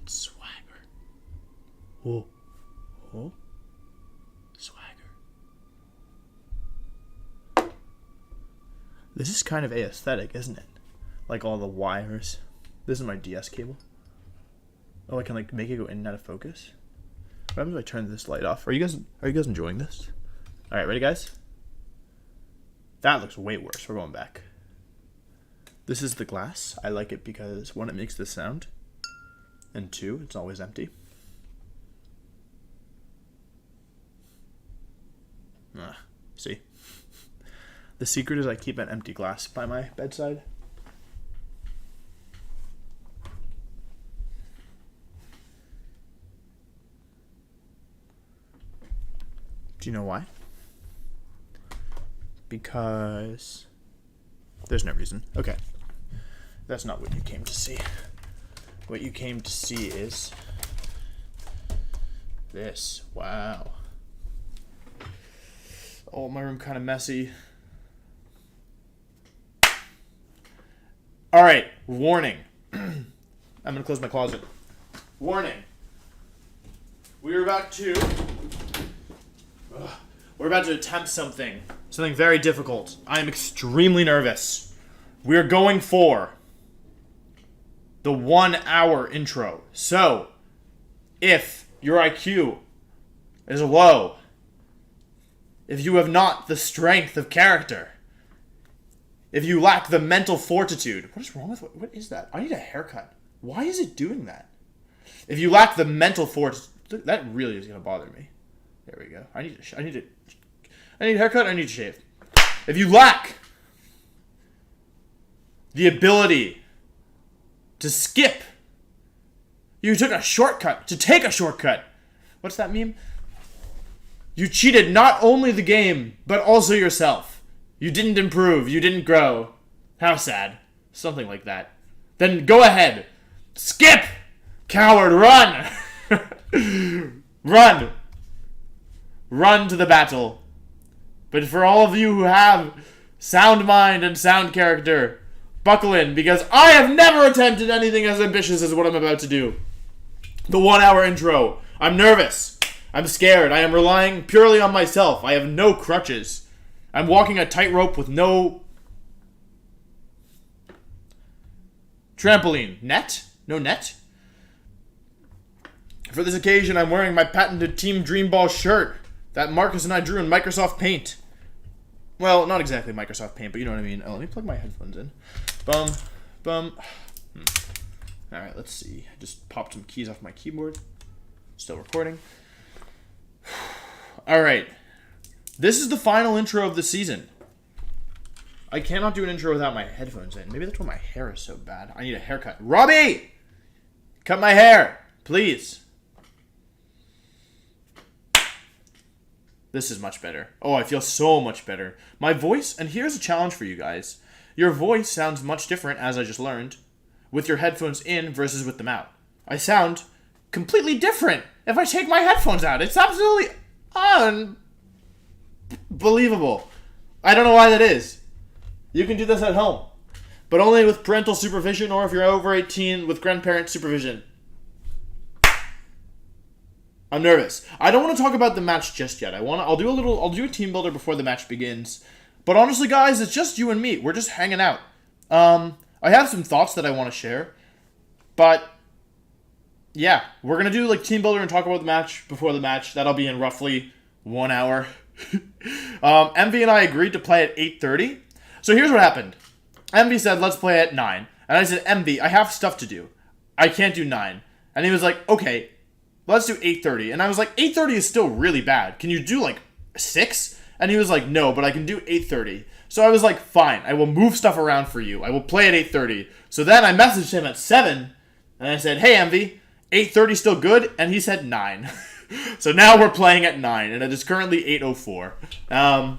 Swagger. Oh. Oh. Swagger. This is kind of aesthetic, isn't it? Like all the wires. This is my DS cable. Oh, I can like make it go in and out of focus. What happens if I turn this light off? Are you guys enjoying this? All right, ready, guys? That looks way worse. We're going back. This is the glass. I like it because one, it makes this sound, and two, it's always empty. See? The secret is I keep an empty glass by my bedside. Do you know why? Because there's no reason. Okay. That's not what you came to see. What you came to see is this. Wow. Oh, my room kind of messy. All right, warning. I'm going to close my closet. Warning. We're about to attempt something very difficult. I am extremely nervous. We're going for the 1 hour intro. So, if your IQ is low, if you have not the strength of character, if you lack the mental fortitude, what is wrong with what is that? I need a haircut. Why is it doing that? If you lack the mental fortitude, that really is going to bother me. There we go. I need a haircut. I need to shave. If you lack the ability to skip, you took a shortcut to take a shortcut. What's that mean? You cheated not only the game, but also yourself. You didn't improve. You didn't grow. How sad. Something like that. Then go ahead. Skip! Coward, run! Run! Run to the battle. But for all of you who have sound mind and sound character, buckle in, because I have never attempted anything as ambitious as what I'm about to do. The 1 hour intro. I'm nervous. I'm scared. I am relying purely on myself. I have no crutches. I'm walking a tightrope with no trampoline. Net? No net? For this occasion, I'm wearing my patented Team Dreamball shirt that Marcus and I drew in Microsoft Paint. Well, not exactly Microsoft Paint, but you know what I mean. Oh, let me plug my headphones in. Bum. Alright, let's see. I just popped some keys off my keyboard. Still recording. Alright. This is the final intro of the season. I cannot do an intro without my headphones in. Maybe that's why my hair is so bad. I need a haircut. Robbie! Cut my hair, please. This is much better. Oh, I feel so much better. My voice, and here's a challenge for you guys. Your voice sounds much different, as I just learned, with your headphones in versus with them out. I sound completely different if I take my headphones out. It's absolutely unbelievable. I don't know why that is. You can do this at home, but only with parental supervision, or if you're over 18 with grandparent supervision. I'm nervous. I don't want to talk about the match just yet. I'll do a team builder before the match begins. But honestly, guys, it's just you and me. We're just hanging out. I have some thoughts that I want to share. But yeah, we're going to do like team builder and talk about the match before the match. That'll be in roughly 1 hour. MV and I agreed to play at 8:30. So here's what happened. MV said, let's play at 9. And I said, MV, I have stuff to do. I can't do 9. And he was like, okay, let's do 8:30. And I was like, 8:30 is still really bad. Can you do like 6? And he was like, no, but I can do 8:30. So I was like, fine, I will move stuff around for you. I will play at 8:30. So then I messaged him at 7. And I said, hey, MV, 8:30 still good? And he said 9. So now we're playing at 9. And it is currently 8:04.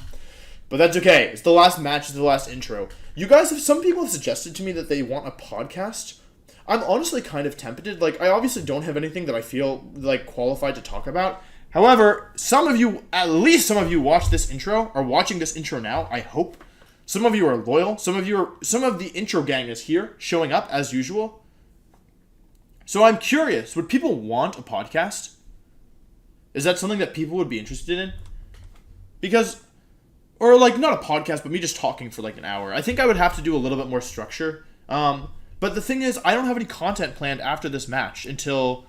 But that's okay. It's the last match. It's the last intro. You guys some people have suggested to me that they want a podcast. I'm honestly kind of tempted. Like, I obviously don't have anything that I feel, like, qualified to talk about. However, some of you, at least some of you watch this intro, are watching this intro now, I hope. Some of you are loyal. Some of the intro gang is here, showing up as usual. So I'm curious, would people want a podcast? Is that something that people would be interested in? Because, or like not a podcast, but me just talking for like an hour. I think I would have to do a little bit more structure. But the thing is, I don't have any content planned after this match until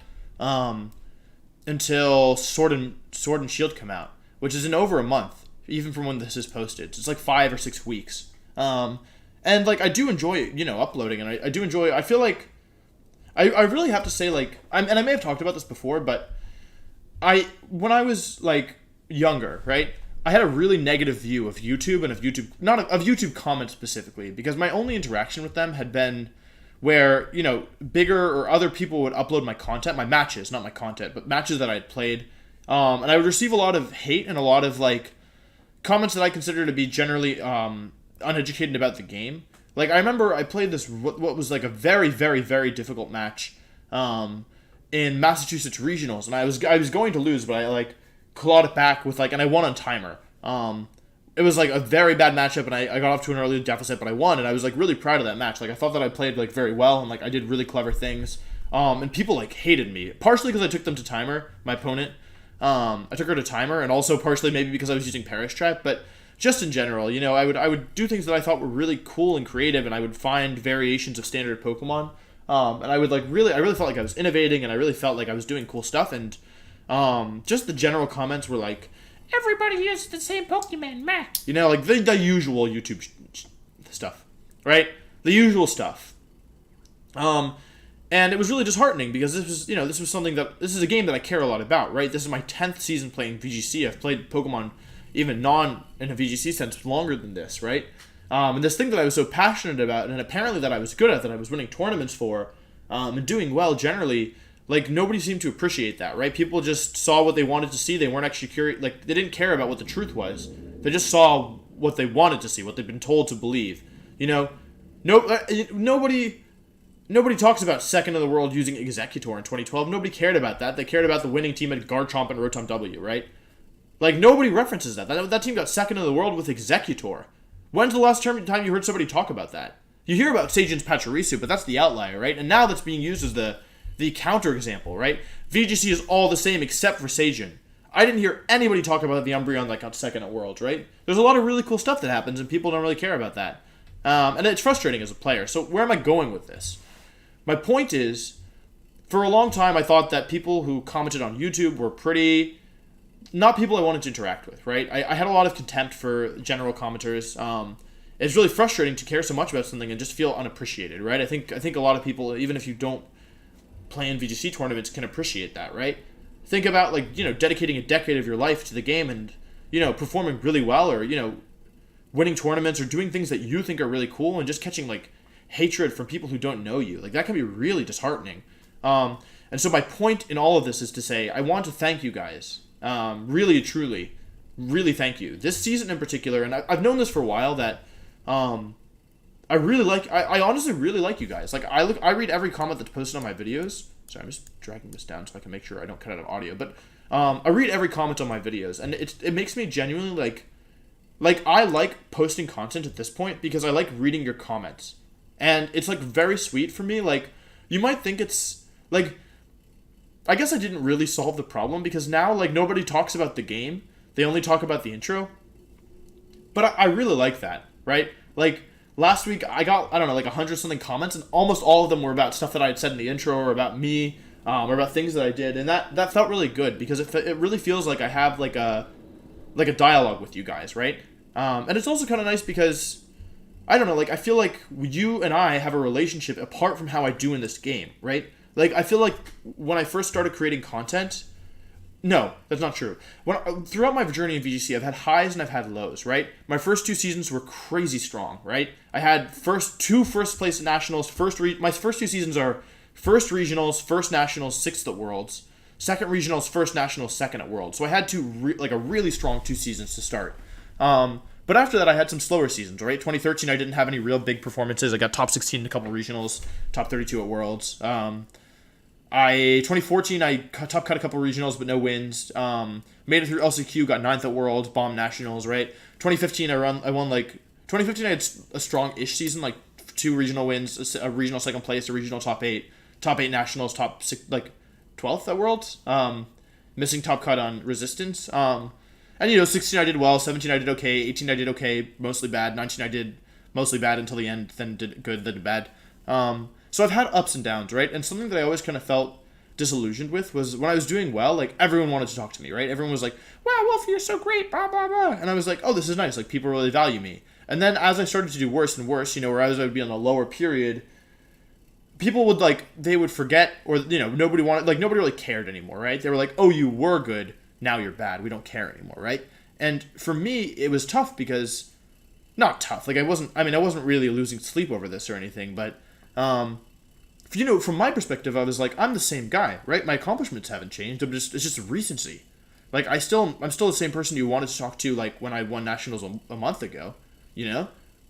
Sword and Shield come out, which is in over a month, even from when this is posted. So it's like 5 or 6 weeks. And like I do enjoy, uploading, and I do enjoy. I feel like I really have to say, like, and I may have talked about this before, but when I was like younger, right, I had a really negative view of YouTube and of YouTube comments specifically, because my only interaction with them had been where, bigger or other people would upload my content, my matches, not my content, but matches that I had played, and I would receive a lot of hate and a lot of like comments that I consider to be generally uneducated about the game. Like, I remember I played this, what was like a very, very, very difficult match in Massachusetts Regionals, and I was going to lose, but I like clawed it back with and I won on timer. It was like a very bad matchup, and I got off to an early deficit, but I won, and I was like really proud of that match. Like, I thought that I played like very well, and like I did really clever things. And people like hated me, partially because I took them to timer, my opponent. I took her to timer, and also partially maybe because I was using Perish Trap, but just in general, I would do things that I thought were really cool and creative, and I would find variations of standard Pokemon. And I would I really felt like I was innovating, and I really felt like I was doing cool stuff, and just the general comments were like, everybody uses the same Pokemon, meh. Like the usual YouTube stuff, right? The usual stuff. And it was really disheartening, because this is a game that I care a lot about, right? This is my 10th season playing VGC. I've played Pokemon even in a VGC sense longer than this, right? And this thing that I was so passionate about, and apparently that I was good at, that I was winning tournaments for, and doing well generally, like, nobody seemed to appreciate that, right? People just saw what they wanted to see. They weren't actually curious. Like, they didn't care about what the truth was. They just saw what they wanted to see, what they'd been told to believe. Nobody talks about second in the world using Executor in 2012. Nobody cared about that. They cared about the winning team at Garchomp and Rotom W, right? Like, nobody references that. That team got second in the world with Executor. When's the last time you heard somebody talk about that? You hear about Sajin's Pachirisu, but that's the outlier, right? And now that's being used as the counter example, right? VGC is all the same except for Sajin. I didn't hear anybody talk about the Umbreon that got second at Worlds, right? There's a lot of really cool stuff that happens, and people don't really care about that. And it's frustrating as a player. So where am I going with this? My point is, for a long time, I thought that people who commented on YouTube were not people I wanted to interact with, right? I had a lot of contempt for general commenters. It's really frustrating to care so much about something and just feel unappreciated, right? I think a lot of people, even if you don't play in VGC tournaments, can appreciate that, right? Think about, dedicating a decade of your life to the game and, performing really well, or, winning tournaments, or doing things that you think are really cool, and just catching, hatred from people who don't know you. Like, that can be really disheartening. And so my point in all of this is to say, I want to thank you guys. Really, truly, really thank you. This season in particular, and I've known this for a while, that I honestly really like you guys. Like, I read every comment that's posted on my videos. Sorry, I'm just dragging this down so I can make sure I don't cut out of audio. But I read every comment on my videos, and it makes me genuinely I like posting content at this point, because I like reading your comments, and it's very sweet for me. Like, you might think it's I guess I didn't really solve the problem, because now nobody talks about the game. They only talk about the intro. But I really like that, right? Last week I got, 100-something comments, and almost all of them were about stuff that I had said in the intro, or about me, or about things that I did, and that felt really good, because it really feels like I have a dialogue with you guys, right? And it's also kind of nice because, I feel like you and I have a relationship apart from how I do in this game, right? I feel like when I first started creating content, no, that's not true. Throughout my journey in VGC, I've had highs and I've had lows, right? My first 2 seasons were crazy strong, right? I had two first place at nationals. My first 2 seasons are first regionals, first nationals, 6th at Worlds, second regionals, first nationals, second at Worlds. So I had a really strong 2 seasons to start. But after that, I had some slower seasons, right? 2013, I didn't have any real big performances. I got top 16 in a couple regionals, top 32 at Worlds. 2014, I top cut a couple regionals, but no wins. Made it through LCQ, got 9th at Worlds, bombed nationals, right? 2015, I won 2015, I had a strong-ish season, 2 regional wins, a regional second place, a regional top 8. top 8 nationals, top 6, like 12th at Worlds. Missing top cut on resistance. And 16 I did well, 17 I did okay, 18 I did okay, mostly bad, 19 I did mostly bad until the end, then did good, then did bad. So I've had ups and downs, right? And something that I always kind of felt disillusioned with was when I was doing well, like everyone wanted to talk to me, right? Everyone was like, wow, Wolf, you're so great, blah, blah, blah. And I was like, oh, this is nice. Like people really value me. And then as I started to do worse and worse, where I would be on a lower period, people would they would forget, or, nobody really cared anymore, right? They were like, oh, you were good. Now you're bad. We don't care anymore, right? And for me, it was tough because, not tough. I wasn't really losing sleep over this or anything, but, from my perspective, I was like, I'm the same guy, right? My accomplishments haven't changed. It's just recency. I'm still the same person you wanted to talk to, when I won nationals a month ago,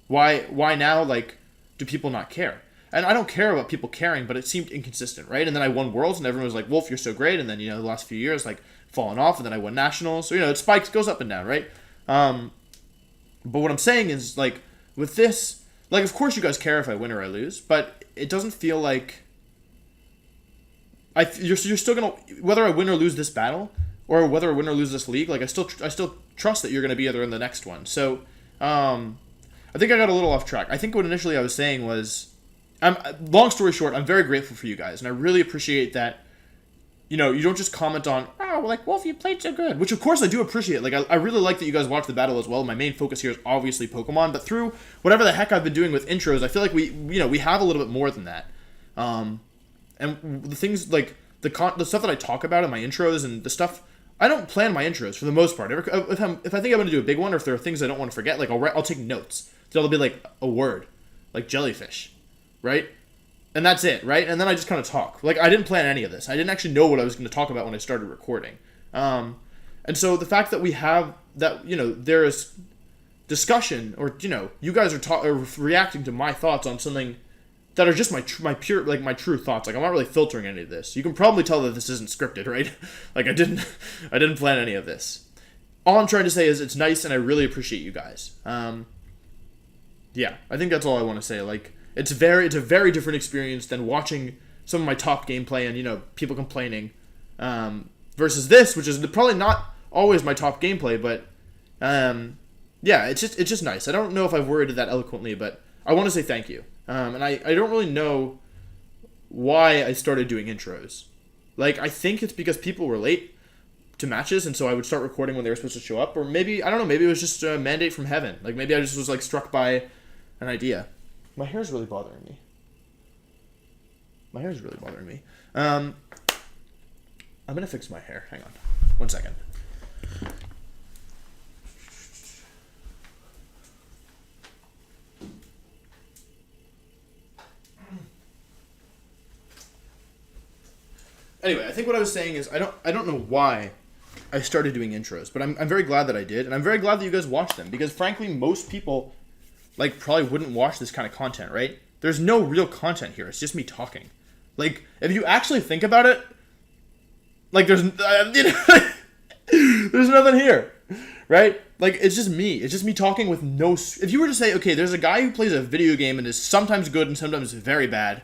Why now, do people not care? And I don't care about people caring, but it seemed inconsistent, right? And then I won Worlds, and everyone was like, Wolf, you're so great. And then, the last few years, falling off, and then I won nationals. So, it spikes, goes up and down, right? But what I'm saying is, with this, of course you guys care if I win or I lose, but it doesn't feel like you're still gonna, whether I win or lose this battle, or whether I win or lose this league, I still trust that you're gonna be either in the next one. So, I think I got a little off track. I think what initially I was saying was, long story short, I'm very grateful for you guys, and I really appreciate that. You don't just comment on, oh, Wolf, you played so good, which of course I do appreciate. I really like that you guys watch the battle as well. My main focus here is obviously Pokemon, but through whatever the heck I've been doing with intros, I feel like we have a little bit more than that. And the things the stuff that I talk about in my intros and the stuff, I don't plan my intros for the most part. If I think I'm going to do a big one, or if there are things I don't want to forget, I'll take notes. So it'll be a word, like jellyfish, right? And that's it, right? And then I just kind of talk. I didn't plan any of this. I didn't actually know what I was going to talk about when I started recording. And so the fact that we have that, there is discussion, or, you guys are reacting to my thoughts on something that are just my pure, my true thoughts. I'm not really filtering any of this. You can probably tell that this isn't scripted, right? I didn't plan any of this. All I'm trying to say is it's nice, and I really appreciate you guys. Yeah, I think that's all I want to say. It's a very different experience than watching some of my top gameplay and, people complaining, versus this, which is probably not always my top gameplay, but, yeah, it's just nice. I don't know if I've worded that eloquently, but I want to say thank you. And I don't really know why I started doing intros. I think it's because people were late to matches, and so I would start recording when they were supposed to show up, or maybe, I don't know, maybe it was just a mandate from heaven. Maybe I just was, struck by an idea. My hair's really bothering me. I'm going to fix my hair. Hang on. 1 second. Anyway, I think what I was saying is I don't know why I started doing intros, but I'm very glad that I did, and I'm very glad that you guys watched them, because frankly, most people probably wouldn't watch this kind of content, right? There's no real content here. It's just me talking. If you actually think about it, there's there's nothing here, right? It's just me. It's just me talking with no. If you were to say, okay, there's a guy who plays a video game and is sometimes good and sometimes very bad,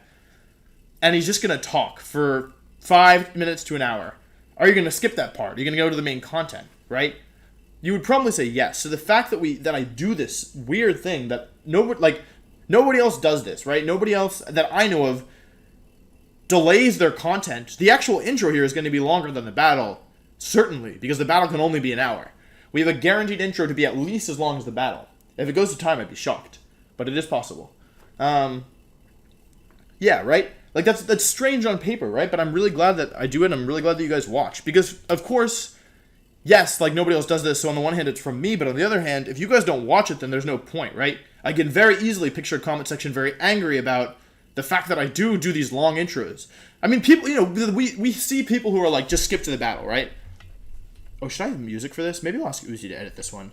and he's just gonna talk for 5 minutes to an hour, are you gonna skip that part? Are you gonna go to the main content, right? You would probably say yes. So the fact that I do this weird thing that nobody else does this, right? Nobody else that I know of delays their content. The actual intro here is going to be longer than the battle, certainly, because the battle can only be an hour. We have a guaranteed intro to be at least as long as the battle. If it goes to time, I'd be shocked, but it is possible. Yeah, right? That's strange on paper, right? But I'm really glad that I do it. I'm really glad that you guys watch, because of course, yes, nobody else does this, so on the one hand, it's from me, but on the other hand, if you guys don't watch it, then there's no point, right? I can very easily picture a comment section very angry about the fact that I do these long intros. I mean, people, we see people who are just skip to the battle, right? Oh, should I have music for this? Maybe I'll ask Uzi to edit this one.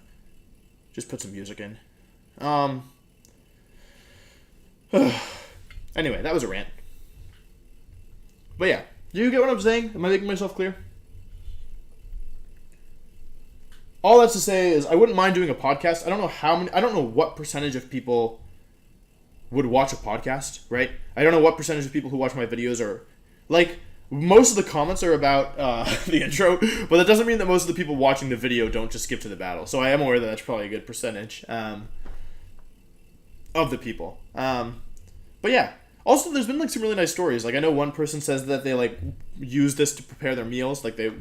Just put some music in. Anyway, that was a rant. But yeah, do you get what I'm saying? Am I making myself clear? All that's to say is I wouldn't mind doing a podcast. I don't know what percentage of people would watch a podcast, right? I don't know what percentage of people who watch my videos are, like, most of the comments are about the intro, but that doesn't mean that most of the people watching the video don't just skip to the battle. So I am aware that that's probably a good percentage of the people. But yeah. Also, there's been like some really nice stories. Like I know one person says that they like use this to prepare their meals. Like they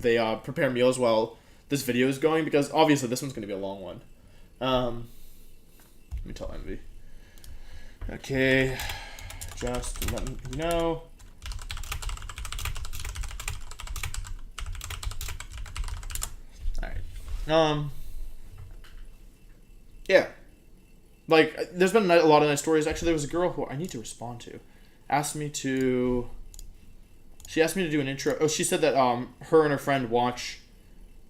prepare meals while this video is going, because obviously this one's going to be a long one. Let me tell Envy. Okay, just let me know. Alright. Yeah. Like, there's been a lot of nice stories. Actually, there was a girl who I need to respond to. She asked me to do an intro. Oh, she said that her and her friend watch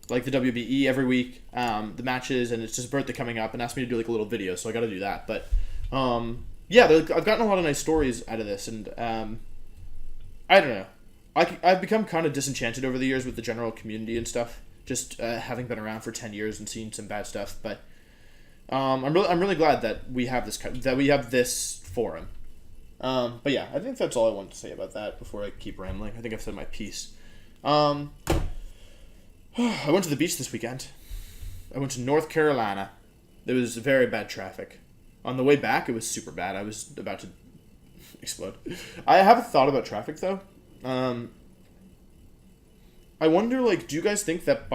like the WBE every week, the matches, and it's just birthday coming up, and asked me to do like a little video, so I got to do that. But yeah, I've gotten a lot of nice stories out of this, and I don't know. I've become kind of disenchanted over the years with the general community and stuff, just having been around for 10 years and seen some bad stuff. But I'm really glad that we have this forum. But yeah, I think that's all I wanted to say about that before I keep rambling. I think I've said my piece. I went to the beach this weekend. I went to North Carolina. There was very bad traffic. On the way back, it was super bad. I was about to explode. I have a thought about traffic, though. I wonder, like, do you guys think that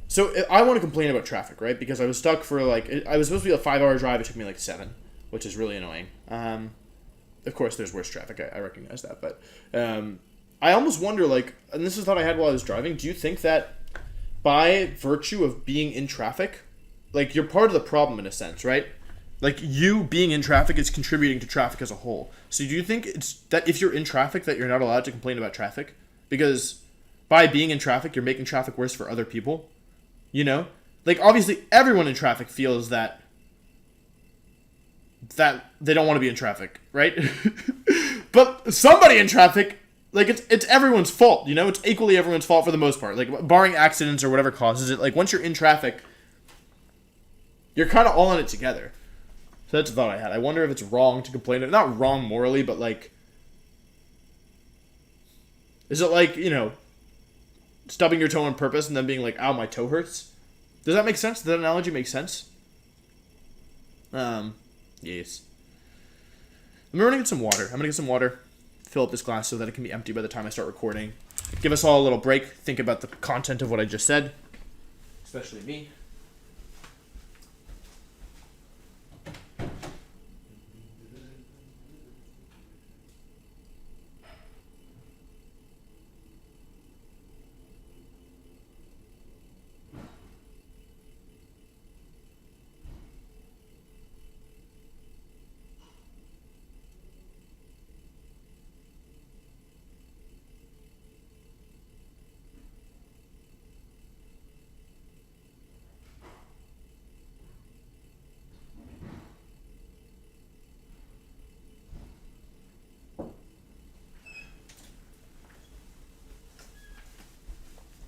So, I want to complain about traffic, right? Because I was stuck for, like, I was supposed to be a 5-hour drive. It took me, like, 7, which is really annoying. Of course, there's worse traffic. I recognize that. But I almost wonder, like, and this is a thought I had while I was driving, do you think that by virtue of being in traffic, like, you're part of the problem in a sense, right? Like, you being in traffic is contributing to traffic as a whole. So do you think it's that if you're in traffic that you're not allowed to complain about traffic? Because by being in traffic, you're making traffic worse for other people? You know? Like, obviously, everyone in traffic feels that they don't want to be in traffic, right? But somebody in traffic, like, it's everyone's fault, you know? It's equally everyone's fault for the most part. Like, barring accidents or whatever causes it, like, once you're in traffic, you're kind of all in it together. So that's a thought I had. I wonder if it's wrong to complain. Not wrong morally, but, like, is it like, you know, stubbing your toe on purpose and then being like, ow, my toe hurts? Does that make sense? Does that analogy make sense? Yes. I'm gonna get some water. I'm gonna get some water, fill up this glass so that it can be empty by the time I start recording. Give us all a little break. Think about the content of what I just said. Especially me.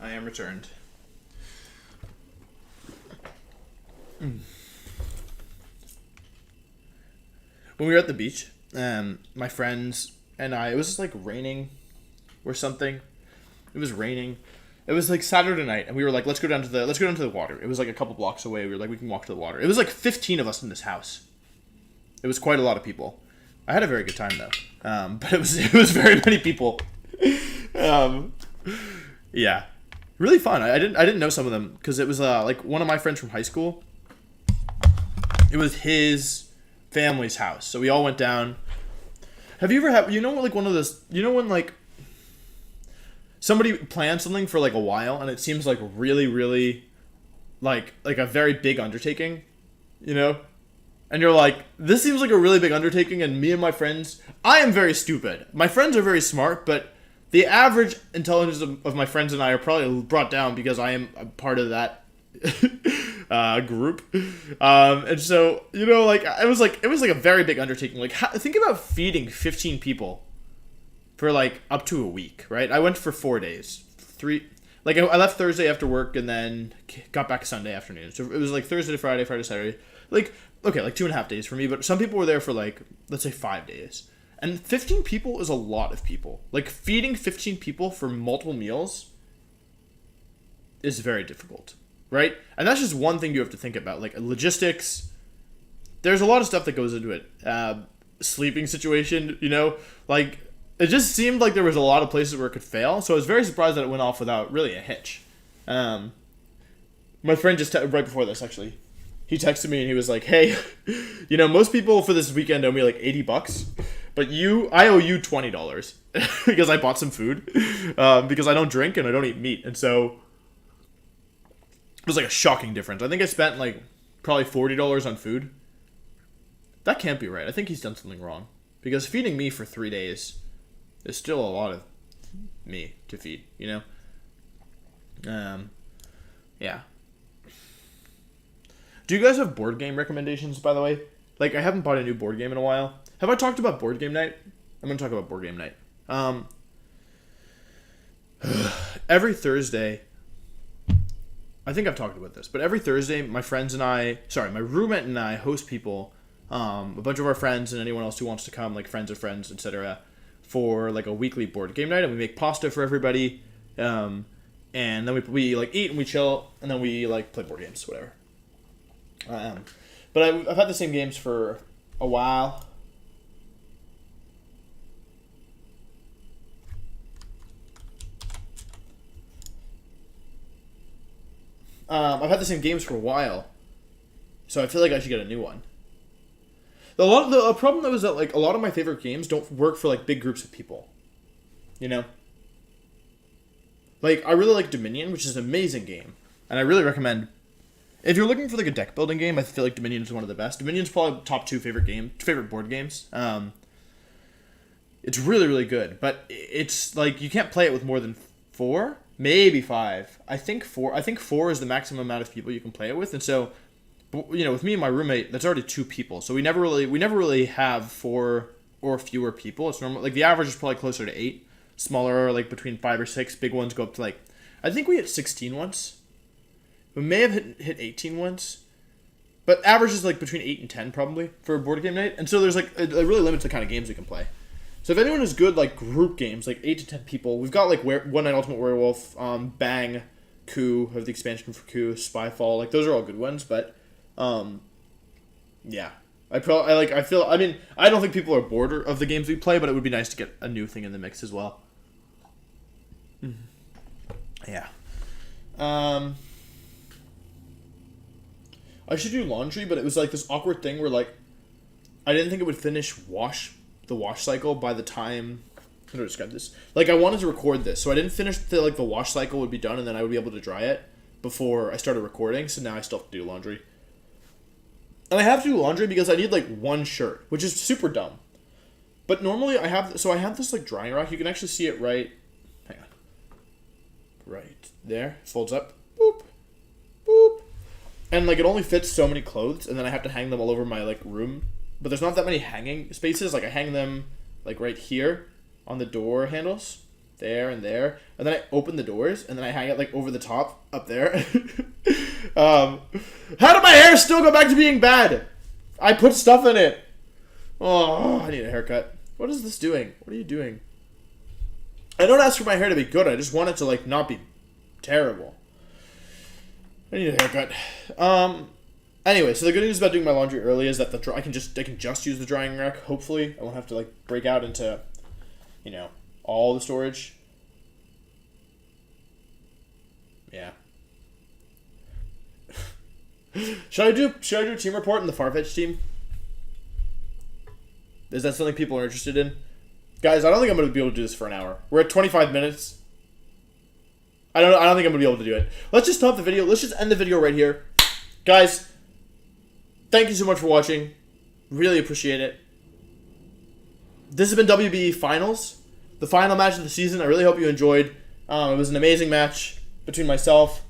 I am returned. When we were at the beach, my friends and I, it was just like raining or something. It was raining. It was like Saturday night, and we were like, let's go down to the water. It was like a couple blocks away. We were like, we can walk to the water. It was like 15 of us in this house. It was quite a lot of people. I had a very good time though. But it was very many people. Yeah. Really fun. I didn't know some of them because it was like one of my friends from high school. It was his family's house, so we all went down. Have you ever had, you know, like one of those, you know, when like somebody plans something for like a while and it seems like really, really like a very big undertaking, you know? And you're like, this seems like a really big undertaking, and me and my friends, I am very stupid. My friends are very smart, but the average intelligence of my friends and I are probably brought down because I am a part of that group. And so, you know, like it was like a very big undertaking. Like, think about feeding 15 people for like up to a week, right? I went for 4 days. I left Thursday after work and then got back Sunday afternoon. So it was like Thursday to Friday, Friday to Saturday. Like, okay, like 2.5 days for me, but some people were there for like, let's say 5 days. And 15 people is a lot of people. Like, feeding 15 people for multiple meals is very difficult, right? And that's just one thing you have to think about. Like, logistics, there's a lot of stuff that goes into it. Sleeping situation, you know? Like, it just seemed like there was a lot of places where it could fail. So I was very surprised that it went off without really a hitch. My friend just, right before this, actually, he texted me and he was like, hey, you know, most people for this weekend owe me like $80. But I owe you $20 because I bought some food because I don't drink and I don't eat meat. And so it was like a shocking difference. I think I spent like probably $40 on food. That can't be right. I think he's done something wrong because feeding me for 3 days is still a lot of me to feed, you know? Yeah. Do you guys have board game recommendations, by the way? Like, I haven't bought a new board game in a while. Have I talked about board game night? I'm going to talk about board game night. Every Thursday, I think I've talked about this, but every Thursday, my roommate and I host people, a bunch of our friends and anyone else who wants to come, like friends of friends, etc., for like a weekly board game night, and we make pasta for everybody, and then we like eat and we chill, and then we like play board games, whatever. But I've had the same games for a while. I've had the same games for a while, so I feel like I should get a new one. The problem though is that like a lot of my favorite games don't work for like big groups of people. You know? Like, I really like Dominion, which is an amazing game, and I really recommend. If you're looking for like a deck building game, I feel like Dominion is one of the best. Dominion's probably top 2 favorite board games. It's really, really good, but it's like you can't play it with more than 4, maybe 5. I think 4 is the maximum amount of people you can play it with, and so, you know, with me and my roommate, that's already 2 people. So we never really have 4 or fewer people. It's normal. Like the average is probably closer to 8. Smaller, like between 5 or 6. Big ones go up to like, I think we hit 16 once. We may have hit 18 once, but average is like between 8 and 10 probably for a board game night. And so there's like, it really limits the kind of games we can play. So if anyone is good like group games, like 8 to 10 people, we've got like One Night Ultimate Werewolf, Bang, Coup, have the expansion for Coup, Spyfall, like those are all good ones. But yeah, I don't think people are bored of the games we play, but it would be nice to get a new thing in the mix as well. Yeah. I should do laundry, but it was like this awkward thing where like I didn't think it would finish the wash cycle by the time. How do I describe this? Like I wanted to record this, so I didn't finish the wash cycle would be done, and then I would be able to dry it before I started recording. So now I still have to do laundry, and I have to do laundry because I need like one shirt, which is super dumb. But normally I have this like drying rack. You can actually see it right. Hang on. Right there, folds up. Boop, boop. And, like, it only fits so many clothes, and then I have to hang them all over my, like, room. But there's not that many hanging spaces. Like, I hang them, like, right here on the door handles. There and there. And then I open the doors, and then I hang it, like, over the top up there. How did my hair still go back to being bad? I put stuff in it. Oh, I need a haircut. What is this doing? What are you doing? I don't ask for my hair to be good. I just want it to, like, not be terrible. I need a haircut. Anyway, so the good news about doing my laundry early is that I can just use the drying rack. Hopefully, I won't have to like break out into, you know, all the storage. Yeah. Should I do a team report in the Farfetch team? Is that something people are interested in? Guys, I don't think I'm going to be able to do this for an hour. We're at 25 minutes. I don't think I'm going to be able to do it. Let's just stop the video. Let's just end the video right here. Guys, thank you so much for watching. Really appreciate it. This has been WBE Finals, the final match of the season. I really hope you enjoyed. It was an amazing match between myself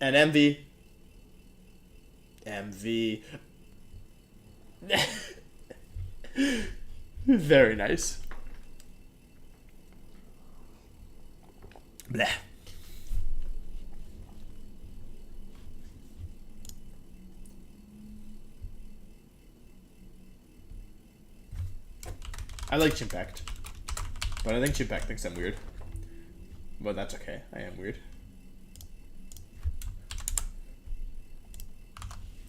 and MV. Very nice. Bleh. I like Chimpact. But I think Chimpact thinks I'm weird. But that's okay. I am weird.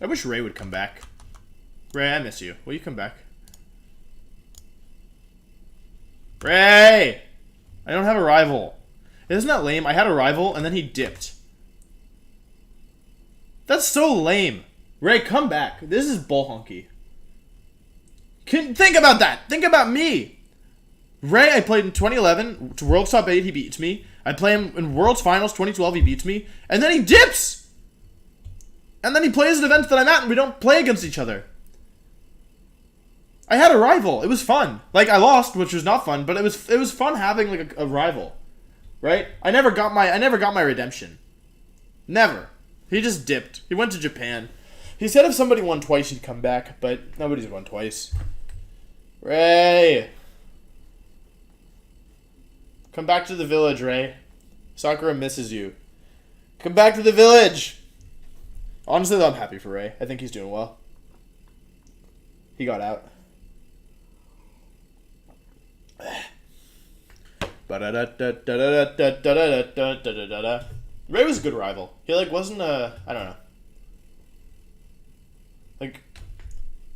I wish Ray would come back. Ray, I miss you. Will you come back? Ray! I don't have a rival. Isn't that lame? I had a rival and then he dipped. That's so lame. Ray, come back. This is bull honky. Think about that. Think about me. Ray, I played in 2011 to World's Top 8. He beats me. I play him in World's Finals 2012. He beats me. And then he dips. And then he plays an event that I'm at and we don't play against each other. I had a rival. It was fun. Like, I lost, which was not fun, but it was fun having like a rival. Right? I never got my redemption. Never. He just dipped. He went to Japan. He said if somebody won twice, he'd come back, but nobody's won twice. Ray! Come back to the village, Ray. Sakura misses you. Come back to the village! Honestly, though, I'm happy for Ray. I think he's doing well. He got out. Ray was a good rival. He wasn't I don't know.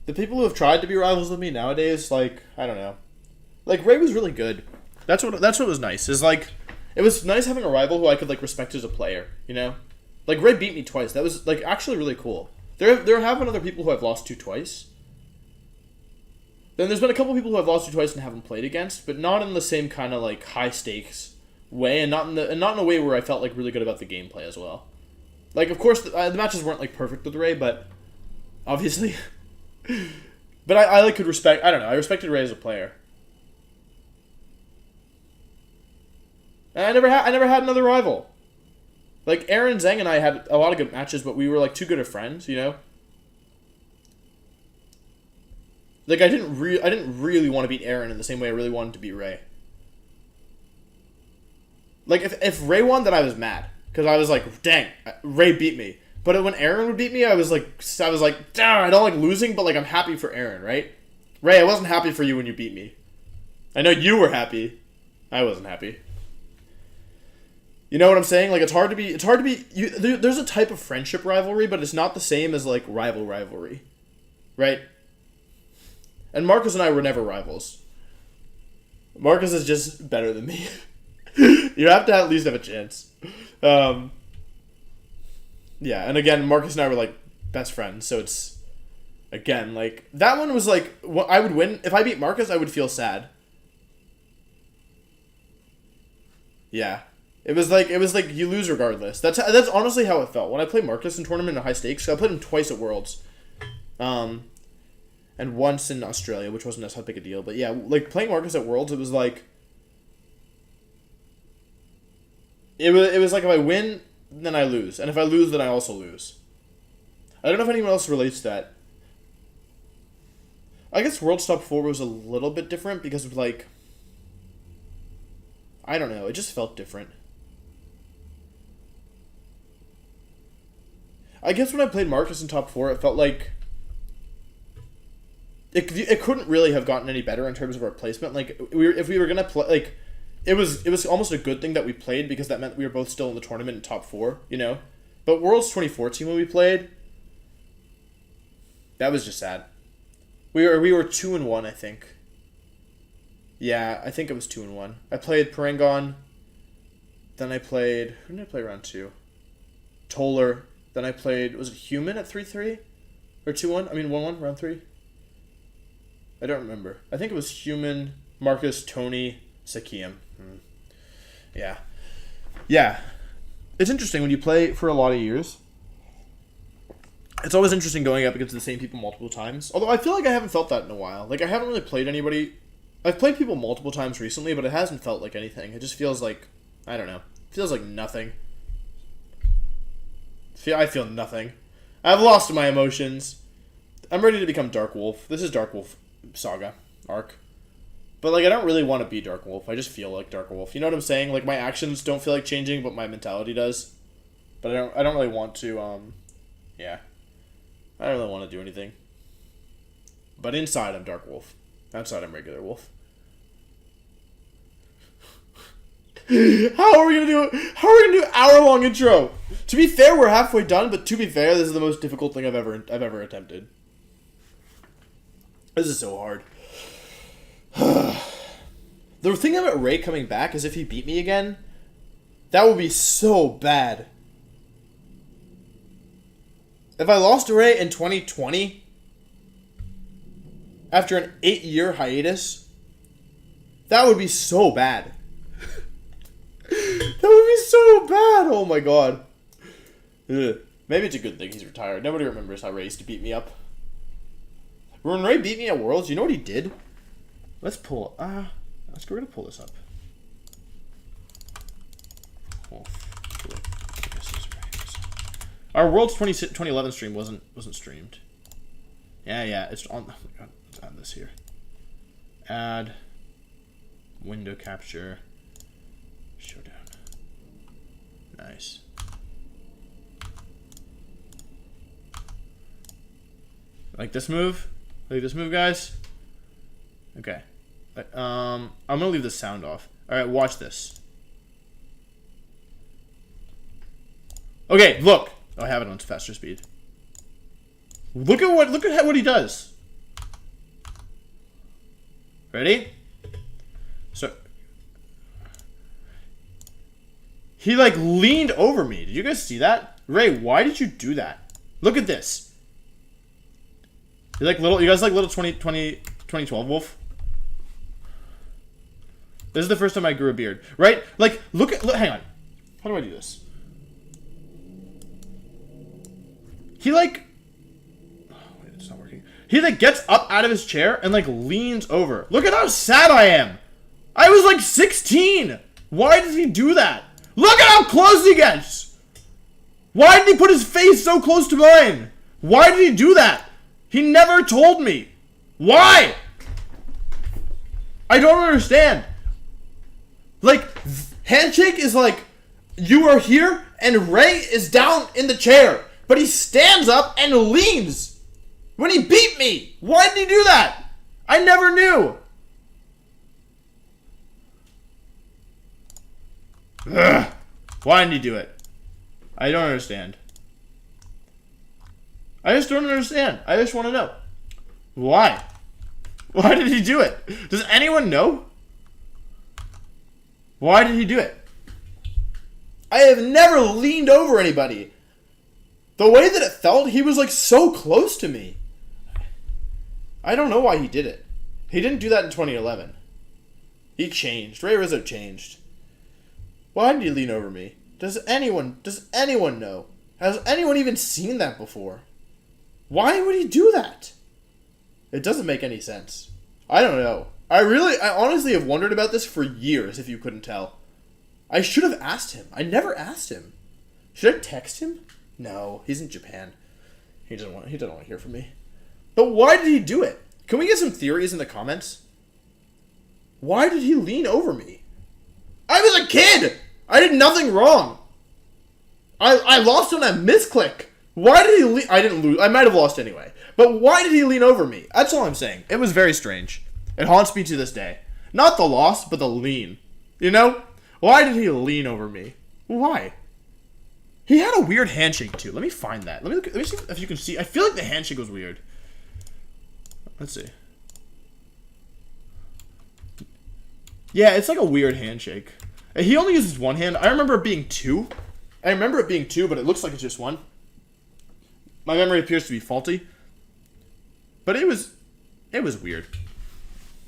The people who have tried to be rivals with me nowadays, I don't know. Ray was really good. That's what was nice. It was nice having a rival who I could respect as a player, you know? Ray beat me twice. That was actually really cool. There have been other people who I've lost to twice. Then there's been a couple people who I've lost to twice and haven't played against, but not in the same kind of high stakes way, and not in a way where I felt really good about the gameplay as well. Of course the matches weren't perfect with Ray, but obviously, but I could respect. I don't know. I respected Ray as a player, and I never had another rival. Aaron, Zhang, and I had a lot of good matches, but we were too good of friends, you know. I didn't really want to beat Aaron in the same way I really wanted to beat Ray. If Ray won, then I was mad because I was dang, Ray beat me. But when Aaron would beat me, I was damn, I don't like losing, but I'm happy for Aaron, right? Ray, I wasn't happy for you when you beat me. I know you were happy. I wasn't happy. You know what I'm saying? It's hard to be. There's a type of friendship rivalry, but it's not the same as rivalry, right? And Marcus and I were never rivals. Marcus is just better than me. You have to at least have a chance. Yeah, and again, Marcus and I were best friends, so it's again that one was I would win if I beat Marcus. I would feel sad. Yeah, it was you lose regardless. That's honestly how it felt when I played Marcus in tournament in high stakes. I played him twice at Worlds. And once in Australia, which wasn't that big a deal. But yeah, playing Marcus at Worlds, it was It was if I win, then I lose. And if I lose, then I also lose. I don't know if anyone else relates to that. I guess World's Top 4 was a little bit different because of I don't know, it just felt different. I guess when I played Marcus in Top 4, it felt It couldn't really have gotten any better in terms of our placement. If we were gonna play, it was almost a good thing that we played because that meant we were both still in the tournament in top 4, you know. But Worlds 2014 when we played, that was just sad. We were 2-1, I think. Yeah, I think it was 2-1. I played Parangon. Then I played who did I play round 2? Toller. Then I played was it Human at 3-3 or 2-1? I mean 1-1 round 3. I don't remember. I think it was Human, Marcus, Tony, Sakiem. Yeah. Yeah. It's interesting when you play for a lot of years. It's always interesting going up against the same people multiple times. Although I feel I haven't felt that in a while. I haven't really played anybody. I've played people multiple times recently, but it hasn't felt like anything. It just feels I don't know. It feels like nothing. I feel nothing. I've lost my emotions. I'm ready to become Dark Wolf. This is Dark Wolf Saga arc, but I don't really want to be Dark Wolf. I just feel like Dark Wolf. You know what I'm saying? My actions don't feel like changing, but my mentality does. But I don't really want to. Yeah, I don't really want to do anything. But inside I'm Dark Wolf. Outside I'm regular Wolf. How are we gonna do it? How are we gonna do an hour-long intro? To be fair, we're halfway done, but to be fair, this is the most difficult thing I've ever attempted. This is so hard. The thing about Ray coming back is if he beat me again, that would be so bad. If I lost to Ray in 2020, after an 8-year hiatus, that would be so bad. That would be so bad. Oh my god. Ugh. Maybe it's a good thing he's retired. Nobody remembers how Ray used to beat me up. When Ray beat me at Worlds, you know what he did? Let's pull. Let's go. We're gonna pull this up. Our Worlds 2011 stream wasn't streamed. Yeah, it's on. Oh my god, let's add this here. Add window capture showdown. Nice. Like this move? Like this move, guys? Okay. I'm gonna leave the sound off. Alright, watch this. Okay, look! Oh, I have it on faster speed. Look at what he does. Ready? So he like leaned over me. Did you guys see that? Ray, why did you do that? Look at this. You guys like little 2012 Wolf? This is the first time I grew a beard, right? Like, look, hang on. How do I do this? He like, oh, wait, it's not working. He like gets up out of his chair and like leans over. Look at how sad I am. I was like 16. Why did he do that? Look at how close he gets. Why did he put his face so close to mine? Why did he do that? He never told me. Why? I don't understand. Like, handshake is like, you are here and Ray is down in the chair. But he stands up and leans when he beat me. Why did he do that? I never knew. Ugh. Why didn't he do it? I don't understand. I just don't understand. I just want to know. Why? Why did he do it? Does anyone know? Why did he do it? I have never leaned over anybody. The way that it felt, he was like so close to me. I don't know why he did it. He didn't do that in 2011. He changed. Ray Rizzo changed. Why did he lean over me? Does anyone know? Has anyone even seen that before? Why would he do that? It doesn't make any sense. I don't know. I honestly have wondered about this for years, if you couldn't tell. I should have asked him. I never asked him. Should I text him? No, he's in Japan. He doesn't want to hear from me. But why did he do it? Can we get some theories in the comments? Why did he lean over me? I was a kid! I did nothing wrong. I lost on a misclick. Why did he lean? I didn't lose. I might have lost anyway. But why did he lean over me? That's all I'm saying. It was very strange. It haunts me to this day. Not the loss, but the lean. You know? Why did he lean over me? Why? He had a weird handshake too. Let me find that. Let me see if you can see. I feel like the handshake was weird. Let's see. Yeah, it's like a weird handshake. He only uses one hand. I remember it being two. But it looks like it's just one. My memory appears to be faulty. But it was weird.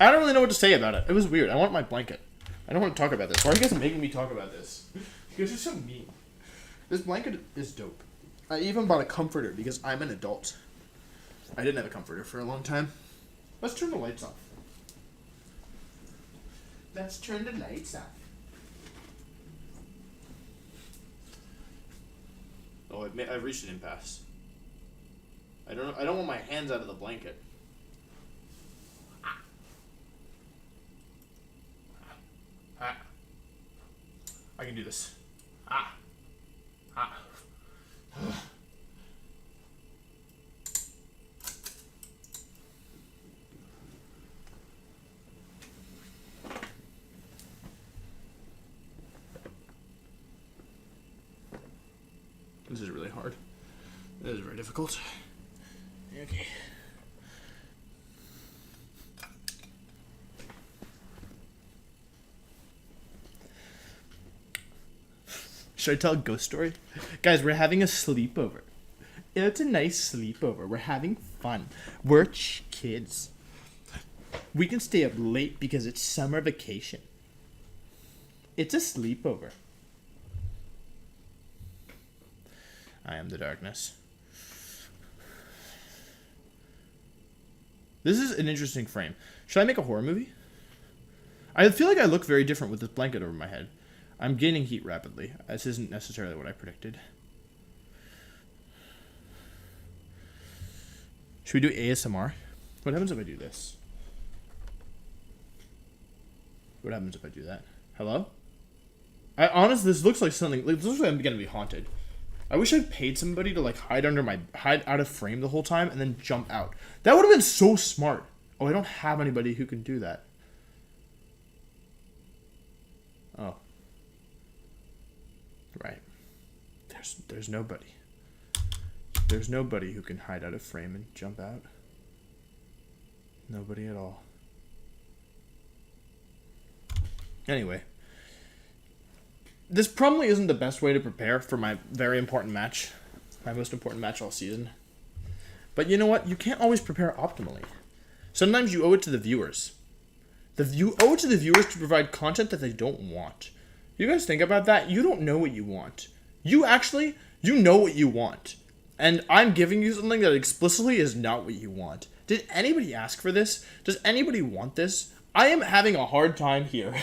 I don't really know what to say about it. It was weird. I want my blanket. I don't want to talk about this. Why are you guys making me talk about this? You guys are so mean. This blanket is dope. I even bought a comforter because I'm an adult. I didn't have a comforter for a long time. Let's turn the lights off. Let's turn the lights off. Oh, I've reached an impasse. I don't want my hands out of the blanket. I can do this. This is really hard. This is very difficult. Okay. Should I tell a ghost story? Guys, we're having a sleepover. It's a nice sleepover. We're having fun. We're kids. We can stay up late because it's summer vacation. It's a sleepover. I am the darkness. This is an interesting frame. Should I make a horror movie? I feel like I look very different with this blanket over my head. I'm gaining heat rapidly. This isn't necessarily what I predicted. Should we do ASMR? What happens if I do this? What happens if I do that? Hello? Honestly, this looks like something. This looks like I'm gonna be haunted. I wish I paid somebody to like hide out of frame the whole time and then jump out. That would have been so smart. Oh, I don't have anybody who can do that. Oh. Right. There's nobody. There's nobody who can hide out of frame and jump out. Nobody at all. Anyway. This probably isn't the best way to prepare for my very important match. My most important match all season. But you know what? You can't always prepare optimally. Sometimes you owe it to the viewers. You owe it to the viewers to provide content that they don't want. You guys think about that? You don't know what you want. You know what you want. And I'm giving you something that explicitly is not what you want. Did anybody ask for this? Does anybody want this? I am having a hard time here.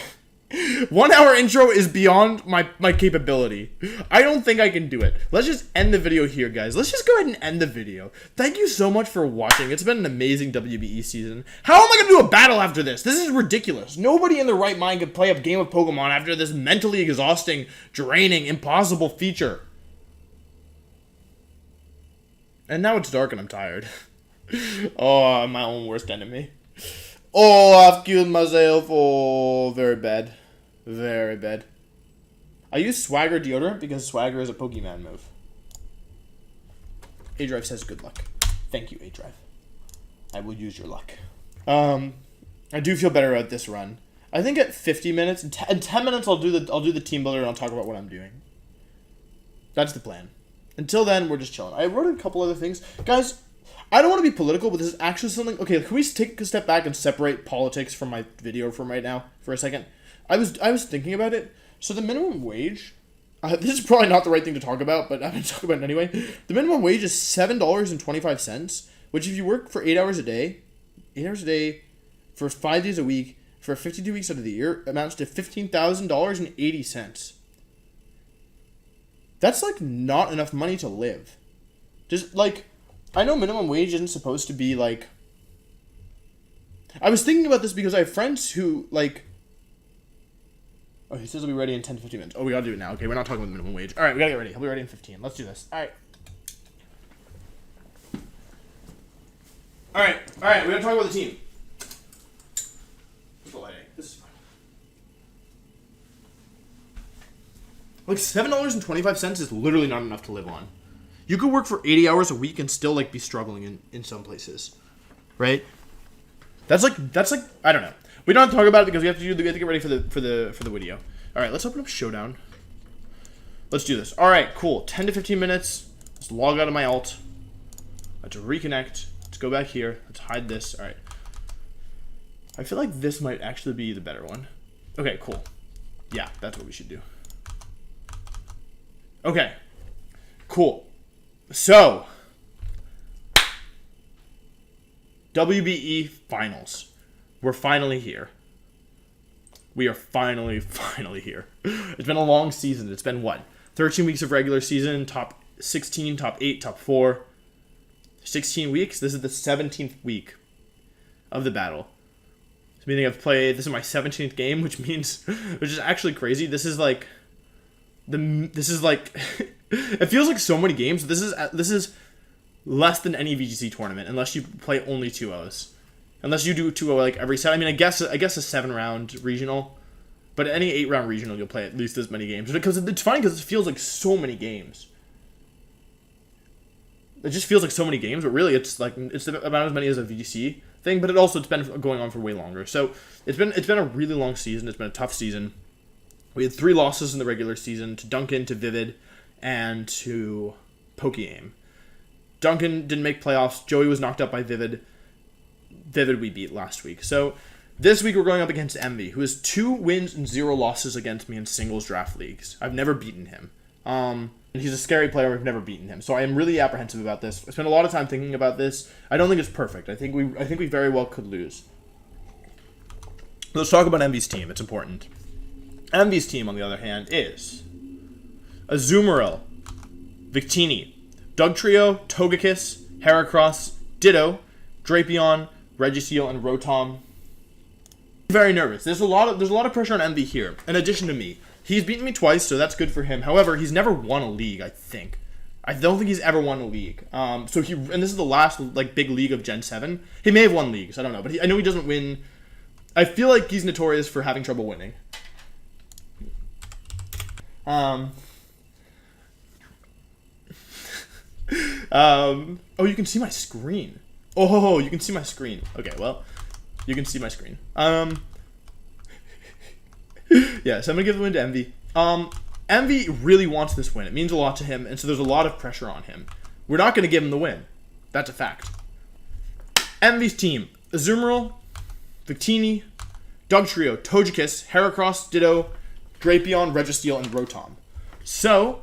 1 hour intro is beyond my capability. I don't think I can do it. Let's just end the video here, guys. Let's just go ahead and end the video. Thank you so much for watching. It's been an amazing WBE season. How am I going to do a battle after this? This is ridiculous. Nobody in their right mind could play a game of Pokemon after this mentally exhausting, draining, impossible feature. And now it's dark and I'm tired. Oh, I'm my own worst enemy. Oh, I've killed myself. Oh, very bad. Very bad. I use Swagger deodorant because Swagger is a Pokemon move. A-Drive says good luck. Thank you, A-Drive. I will use your luck. I do feel better about this run. I think at 50 minutes, in 10 minutes I'll do the team builder and I'll talk about what I'm doing. That's the plan. Until then, we're just chilling. I wrote a couple other things. Guys, I don't want to be political, but this is actually something... Okay, can we take a step back and separate politics from my video from right now for a second? I was thinking about it. So the minimum wage... this is probably not the right thing to talk about, but I'm going to talk about it anyway. The minimum wage is $7.25, which if you work for 8 hours a day for 5 days a week, for 52 weeks out of the year, amounts to $15,000.80. That's, like, not enough money to live. Just, like... I know minimum wage isn't supposed to be, like... I was thinking about this because I have friends who, like... Oh, he says he'll be ready in 10 to 15 minutes. Oh, we gotta do it now. Okay, we're not talking about minimum wage. Alright, we gotta get ready. He'll be ready in 15. Let's do this. Alright. Alright, we gotta talk about the team. What's the lighting? This is fine. Like, $7.25 is literally not enough to live on. You could work for 80 hours a week and still, like, be struggling in some places. Right? That's like, I don't know. We don't have to talk about it because we have to get ready for the video. Alright, let's open up Showdown. Let's do this. Alright, cool. 10 to 15 minutes. Let's log out of my alt. Let's reconnect. Let's go back here. Let's hide this. Alright. I feel like this might actually be the better one. Okay, cool. Yeah, that's what we should do. Okay. Cool. So, WBE Finals. We're finally here. We are finally here. It's been a long season. It's been, what? 13 weeks of regular season, top 16, top 8, top 4. 16 weeks. This is the 17th week of the battle. Meaning I've played, this is my 17th game, which is actually crazy. This is like, it feels like so many games. This is less than any VGC tournament, unless you play only 2-0s. Unless you do 2-0 like every set. I mean, I guess a 7-round regional, but any 8-round regional you'll play at least as many games. Because it's funny because it feels like so many games. it just feels like so many games, but really it's about as many as a VGC thing, but it's been going on for way longer. So it's been a really long season. It's been a tough season. We had 3 losses in the regular season to Duncan, to Vivid, and to PokeAim. Duncan didn't make playoffs. Joey was knocked out by Vivid. Vivid we beat last week. So this week we're going up against Envy, who has 2 wins and 0 losses against me in singles draft leagues. I've never beaten him. And he's a scary player. We've never beaten him. So I am really apprehensive about this. I spent a lot of time thinking about this. I don't think it's perfect. I think we very well could lose. Let's talk about Envy's team. It's important. Envy's team, on the other hand, is Azumarill, Victini, Dugtrio, Togekiss, Heracross, Ditto, Drapion, Registeel, and Rotom. Very nervous. There's a lot of pressure on Envy here. In addition to me, he's beaten me twice, so that's good for him. However, he's never won a league. I don't think he's ever won a league. And this is the last big league of Gen 7. He may have won leagues. I don't know, but I know he doesn't win. I feel like he's notorious for having trouble winning. Oh, you can see my screen. Oh, you can see my screen. Okay, well, you can see my screen. Yeah, so I'm gonna give the win to Envy. Envy really wants this win. It means a lot to him, and so there's a lot of pressure on him. We're not gonna give him the win. That's a fact. Envy's team: Azumarill, Victini, Dugtrio, Togekiss, Heracross, Ditto, Drapion, Registeel, and Rotom. So,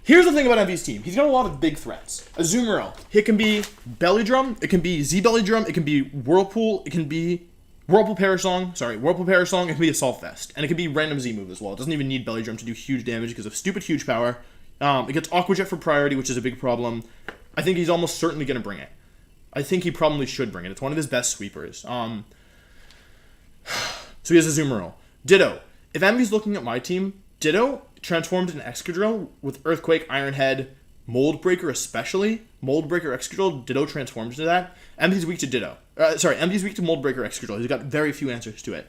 here's the thing about Envy's team. He's got a lot of big threats. Azumarill. It can be Belly Drum. It can be Z-Belly Drum. It can be Whirlpool. It can be Whirlpool Parasong. Whirlpool Parasong. It can be Assault Vest. And it can be random Z-Move as well. It doesn't even need Belly Drum to do huge damage because of stupid huge power. It gets Aqua Jet for priority, which is a big problem. I think he's almost certainly going to bring it. I think he probably should bring it. It's one of his best sweepers. So he has Azumarill. Ditto. If Envy's looking at my team, Ditto transformed into Excadrill with Earthquake, Iron Head, Mold Breaker especially. Mold Breaker, Excadrill, Ditto transforms into that. Envy's weak to Ditto. Envy's weak to Mold Breaker, Excadrill. He's got very few answers to it.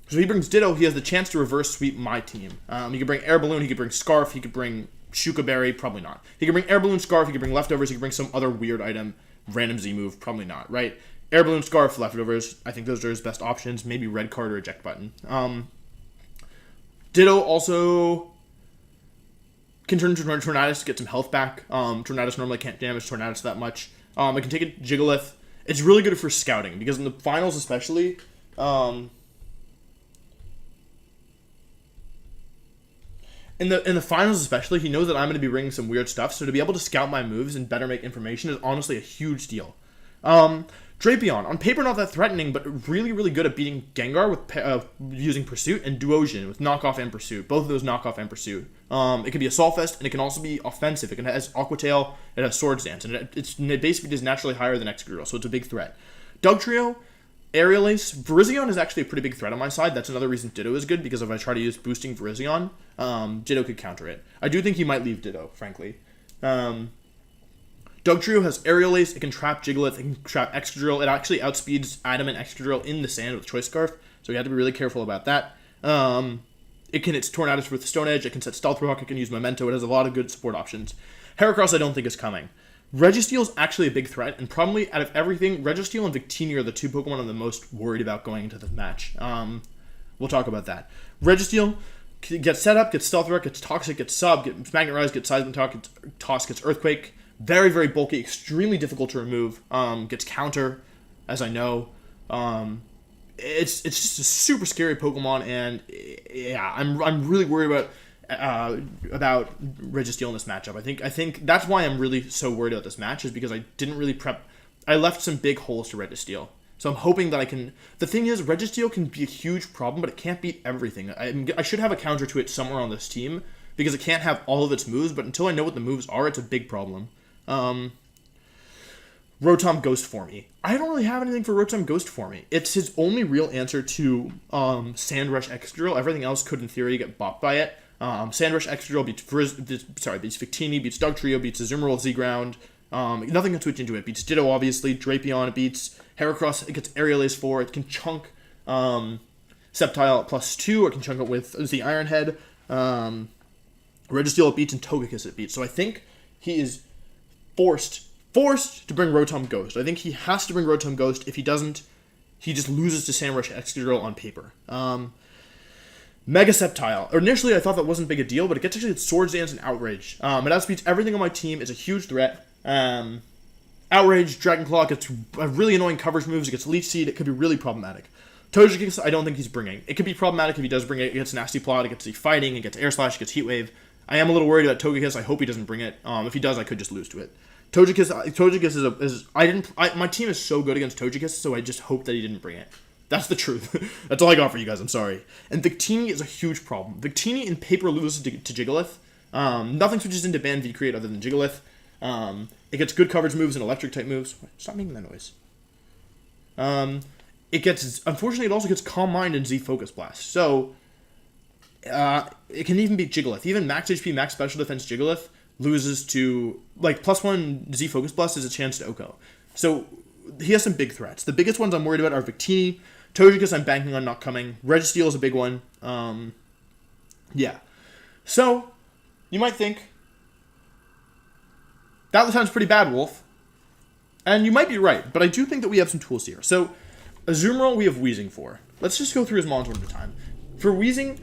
So if he brings Ditto, he has the chance to reverse sweep my team. He could bring Air Balloon, he could bring Scarf, he could bring Shuka Berry, probably not. He could bring Air Balloon, Scarf, he could bring Leftovers, he could bring some other weird item, random Z move, probably not, right? Air Balloon, Scarf, Leftovers, I think those are his best options. Maybe Red Card or Eject Button. Ditto also can turn into Tornadus to get some health back. Tornadus normally can't damage Tornadus that much. I can take a Jigglypuff. It's really good for scouting because in the finals especially, in the finals especially, he knows that I'm going to be bringing some weird stuff. So to be able to scout my moves and better make information is honestly a huge deal. Drapion, on paper not that threatening, but really, really good at beating Gengar with using Pursuit, and Duosion with Knockoff and Pursuit. Both of those Knockoff and Pursuit. It can be Assault Vest, and it can also be offensive. It has Aqua Tail, it has Swords Dance, and it basically is naturally higher than Excadrill, so it's a big threat. Dugtrio, Aerial Ace, Virizion is actually a pretty big threat on my side. That's another reason Ditto is good, because if I try to use boosting Virizion, Ditto could counter it. I do think he might leave Ditto, frankly. Dugtrio has Aerial Ace, it can trap Jigglypuff, it can trap Excadrill. It actually outspeeds Adam and Excadrill in the sand with Choice Scarf, so you have to be really careful about that. It's Tornadus with Stone Edge, it can set Stealth Rock, it can use Memento, it has a lot of good support options. Heracross I don't think is coming. Registeel is actually a big threat, and probably out of everything, Registeel and Victini are the 2 Pokemon I'm the most worried about going into the match. We'll talk about that. Registeel gets set up, gets Stealth Rock, gets Toxic, gets Sub, gets Magnet Rise, gets Seismic Toss, gets Earthquake. Very, very bulky, extremely difficult to remove. Gets Counter, as I know. It's just a super scary Pokemon, and yeah, I'm really worried about Registeel in this matchup. I think that's why I'm really so worried about this match, is because I didn't really prep. I left some big holes to Registeel. So I'm hoping that I can. The thing is, Registeel can be a huge problem, but it can't beat everything. I should have a counter to it somewhere on this team, because it can't have all of its moves, but until I know what the moves are, it's a big problem. Rotom Ghost Form me. I don't really have anything for Rotom Ghost Form me. It's his only real answer to Sandrush Excadrill. Everything else could, in theory, get bopped by it. Sandrush Excadrill beats Victini, beats Dugtrio, beats Azumarill Z-Ground. Nothing can switch into it. Beats Ditto, obviously. Drapion, it beats Heracross. It gets Aerial Ace 4. It can chunk Sceptile at +2, or it can chunk it with the Iron Head. Registeel it beats, and Togekiss it beats. So I think he is forced to bring Rotom Ghost. I think he has to bring Rotom Ghost. If he doesn't, he just loses to Sandrush Excadrill on paper. Mega Sceptile. Initially, I thought that wasn't big a deal, but it gets actually Swords Dance and Outrage. It outspeeds everything on my team. It's a huge threat. Outrage, Dragon Claw gets really annoying coverage moves. It gets Leech Seed. It could be really problematic. Togekiss, I don't think he's bringing. It could be problematic if he does bring it. It gets Nasty Plot. It gets the Fighting. It gets Air Slash. It gets Heat Wave. I am a little worried about Togekiss. I hope he doesn't bring it. If he does, I could just lose to it. Togekiss my team is so good against Togekiss, so I just hope that he didn't bring it. That's the truth. That's all I got for you guys. I'm sorry. And Victini is a huge problem. Victini in paper loses to Jigglypuff. Nothing switches into Band V-Create other than Jigglypuff. It gets good coverage moves and electric type moves. Stop making that noise. Unfortunately, it also gets Calm Mind and Z Focus Blast. So, it can even beat Jigglypuff. Even max HP, max special defense Jigglypuff loses to, +1 Z Focus Blast is a chance to OHKO. So, he has some big threats. The biggest ones I'm worried about are Victini. Togekiss I'm banking on not coming. Registeel is a big one. Yeah. So, you might think, that sounds pretty bad, Wolf. And you might be right, but I do think that we have some tools here. So, Azumarill we have Weezing for. Let's just go through his mons one at a time. For Weezing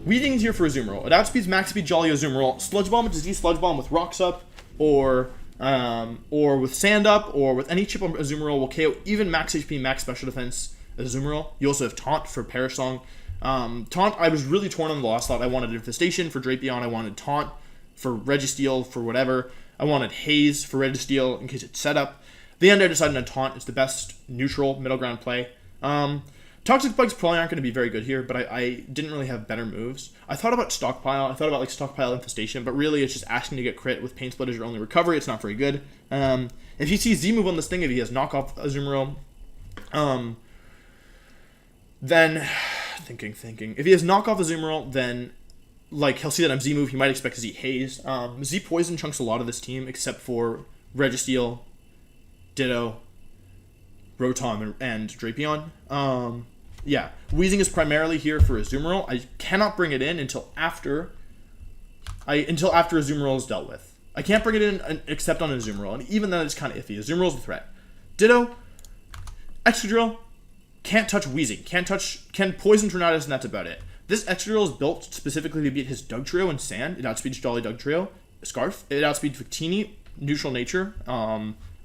is here for Azumarill. It outspeeds Max Speed Jolly Azumarill. Sludge Bomb to Z Sludge Bomb with Rocks Up, or with Sand Up, or with any chip on Azumarill will KO even Max HP, Max Special Defense Azumarill. You also have Taunt for Perish Song. Taunt, I was really torn on the last slot. I wanted Infestation for Drapion. I wanted Taunt for Registeel for whatever. I wanted Haze for Registeel in case it's set up. The end I decided on Taunt. It's the best neutral middle ground play. Toxic Spikes probably aren't going to be very good here, but I didn't really have better moves. I thought about Stockpile. I thought about Stockpile Infestation, but really it's just asking to get crit with Pain Split as your only recovery. It's not very good. If you see Z move on this thing, if he has knockoff Azumarill, then thinking. If he has knockoff Azumarill, then he'll see that I'm Z move. He might expect to see Haze. Z Poison chunks a lot of this team except for Registeel, Ditto, Rotom, and Drapion. Yeah, Weezing is primarily here for Azumarill. I cannot bring it in until after Azumarill is dealt with. I can't bring it in except on Azumarill, and even then it's kind of iffy. Azumarill is a threat. Ditto, Excadrill, can't touch Weezing. Can poison Tornadus, and that's about it. This Excadrill is built specifically to beat his Dugtrio in Sand. It outspeeds Jolly Dugtrio. Scarf. It outspeeds Victini, neutral nature.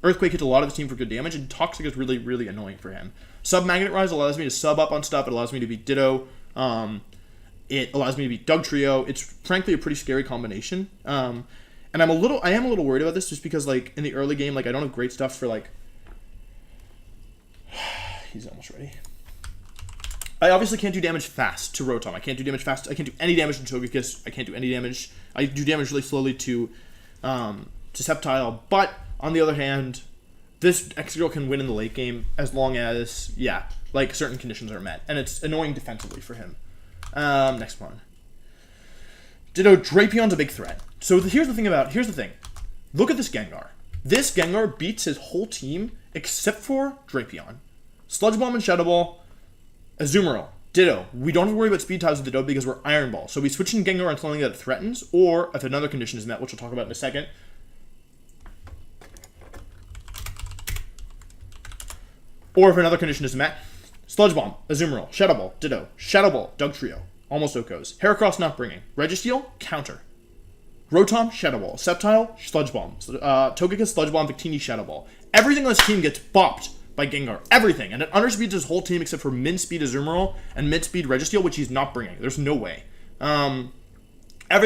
Earthquake hits a lot of his team for good damage, and Toxic is really, really annoying for him. Sub-Magnet Rise allows me to sub up on stuff. It allows me to beat Ditto. It allows me to beat Dugtrio. It's frankly a pretty scary combination. And I am a little worried about this just because, in the early game, I don't have great stuff for, He's almost ready. I obviously can't do damage fast to Rotom. I can't do damage fast. I can't do any damage to Togekiss. I can't do any damage. I do damage really slowly to Sceptile, but on the other hand, this Excadrill can win in the late game as long as, certain conditions are met. And it's annoying defensively for him. Next one. Ditto, Drapion's a big threat. So here's the thing. Look at this Gengar. This Gengar beats his whole team except for Drapion. Sludge Bomb and Shadow Ball, Azumarill, Ditto. We don't have to worry about speed ties with Ditto because we're Iron Ball. So we switch in Gengar on something that it threatens, or if another condition is met, which we'll talk about in a second. Or if another condition is met, Sludge Bomb, Azumarill, Shadow Ball, Ditto, Shadow Ball, Dugtrio, almost OHKOs. Heracross not bringing. Registeel, counter. Rotom, Shadow Ball. Sceptile, Sludge Bomb. Togekiss, Sludge Bomb, Victini, Shadow Ball. Everything on this team gets bopped by Gengar. Everything. And it underspeeds his whole team except for min-speed Azumarill and mid-speed Registeel, which he's not bringing. There's no way. Everything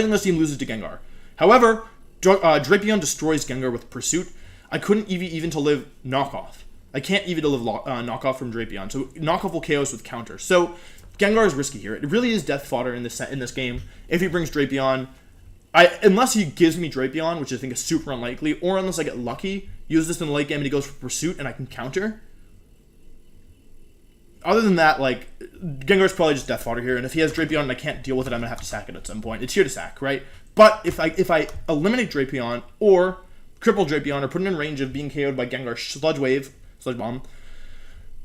on this team loses to Gengar. However, Drapion destroys Gengar with Pursuit. I couldn't even to live Knockoff. I can't even to live Knockoff from Drapion. So Knockoff will KO us with counter. So Gengar is risky here. It really is death fodder in this game. If he brings Drapion, unless he gives me Drapion, which I think is super unlikely, or unless I get lucky, use this in the late game and he goes for Pursuit and I can counter. Other than that, Gengar's probably just death fodder here, and if he has Drapion and I can't deal with it, I'm going to have to sack it at some point. It's here to sack, right? But if I eliminate Drapion, or cripple Drapion, or put him in range of being KO'd by Gengar Sludge Wave, Sludge Bomb,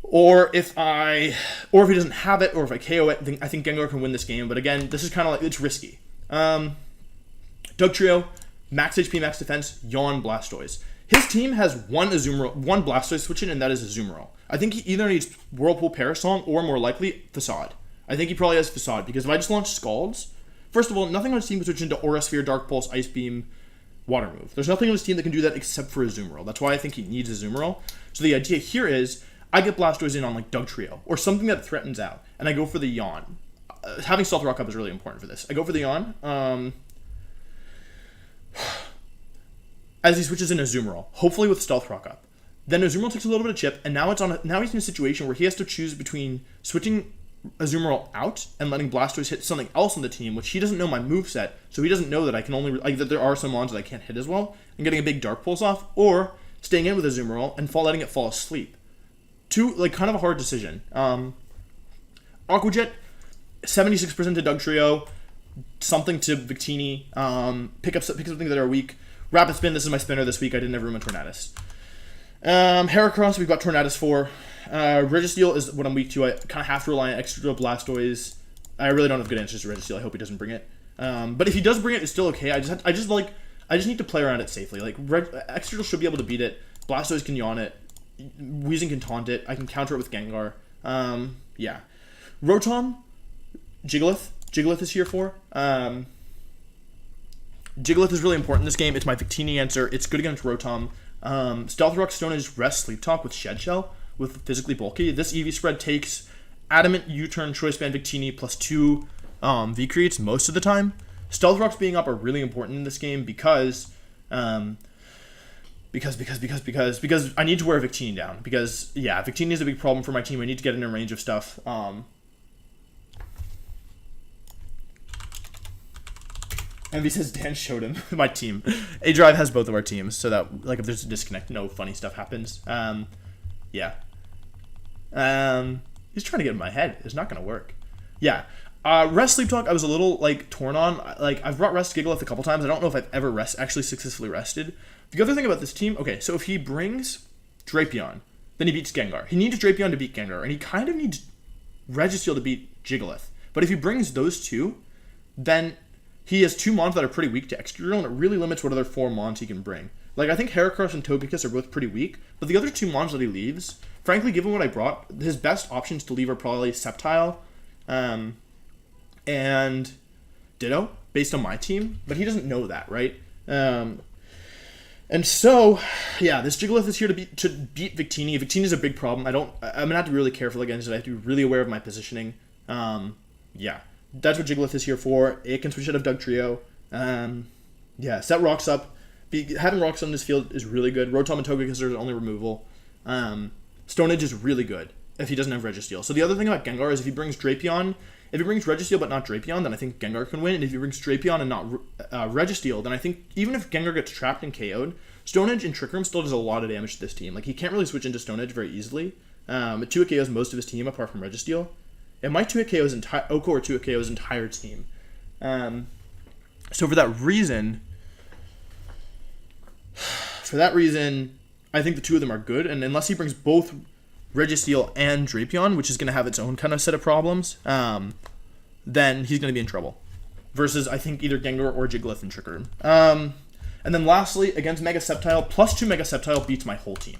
or if he doesn't have it, or if I KO it, I think Gengar can win this game. But again, this is kind of it's risky. Dugtrio, max HP, max defense, Yawn, Blastoise. His team has one Blastoise switch in, and that is Azumarill. I think he either needs Whirlpool Parasong or, more likely, Facade. I think he probably has Facade, because if I just launch Scalds, first of all, nothing on his team can switch into Aura Sphere, Dark Pulse, Ice Beam, Water Move. There's nothing on his team that can do that except for Azumarill. That's why I think he needs Azumarill. So the idea here is, I get Blastoise in on, like, Dugtrio, or something that threatens out, and I go for the Yawn. Having Stealth Rock up is really important for this. I go for the Yawn, as he switches in Azumarill, hopefully with Stealth Rock up. Then Azumarill takes a little bit of chip, and now he's in a situation where he has to choose between switching Azumarill out and letting Blastoise hit something else on the team, which he doesn't know my moveset, so he doesn't know that I can only that there are some mons that I can't hit as well, and getting a big Dark Pulse off, or staying in with Azumarill and letting it fall asleep. Kind of a hard decision. Aqua Jet, 76% to Dugtrio, something to Victini, pick up something that are weak. Rapid Spin, this is my spinner this week. I didn't have room in Tornadus. Heracross, we've got Tornadus for. Registeel is what I'm weak to. I kind of have to rely on Extra Blastoise. I really don't have good answers to Registeel. I hope he doesn't bring it. But if he does bring it, it's still okay. I just need to play around it safely. Like, Extra should be able to beat it. Blastoise can yawn it. Weezing can taunt it. I can counter it with Gengar. Yeah. Rotom, Jigglypuff. Jigglypuff is here for. Jigglypuff is really important in this game. It's my Victini answer. It's good against Rotom. Stealth Rock, Stone Edge, Rest, Sleep Talk with Shed Shell with Physically Bulky. This EV spread takes Adamant, U-Turn, Choice Band, Victini plus 2 V-Creates most of the time. Stealth Rocks being up are really important in this game because I need to wear Victini down. Because, yeah, Victini is a big problem for my team. I need to get in a range of stuff. Envy says Dan showed him my team. A-Drive has both of our teams, so that, like, if there's a disconnect, no funny stuff happens. Yeah. He's trying to get in my head. It's not going to work. Yeah. Rest Sleep Talk, I was a little, like, torn on. Like, I've brought Rest Gigalith a couple times. I don't know if I've ever actually successfully rested. The other thing about this team, okay, so if he brings Drapion, then he beats Gengar. He needs Drapion to beat Gengar, and he kind of needs Registeel to beat Jigglypuff. But if he brings those two, then he has 2 mons that are pretty weak to Extra, and it really limits what other 4 mons he can bring. Like, I think Heracross and Togekiss are both pretty weak, but the other 2 mons that he leaves, frankly, given what I brought, his best options to leave are probably Sceptile, and Ditto, based on my team, but he doesn't know that, right? And so, yeah, this Jigglypuff is here to beat Victini. Victini is a big problem. I'm gonna have to be really careful against it. I have to be really aware of my positioning. Yeah, that's what Jigglypuff is here for. It can switch out of Dugtrio. Yeah, set rocks up. Having rocks on this field is really good. Rotom and Togekiss are the only removal. Stone Edge is really good if he doesn't have Registeel. So the other thing about Gengar is if he brings Drapion, if he brings Registeel but not Drapion, then I think Gengar can win. And if he brings Drapion and not Registeel, then I think even if Gengar gets trapped and KO'd, Stone Edge and Trick Room still does a lot of damage to this team. Like, he can't really switch into Stone Edge very easily. It 2-hit KOs most of his team apart from Registeel. It might 2-hit KO his entire Oko or 2-hit KO his entire team. So for that reason, I think the 2 of them are good. And unless he brings both Registeel and Drapion, which is going to have its own kind of set of problems, then he's going to be in trouble. Versus, I think, either Gengar or Jigglypuff and Trick Room. And then lastly, against Mega Sceptile, plus 2 Mega Sceptile beats my whole team.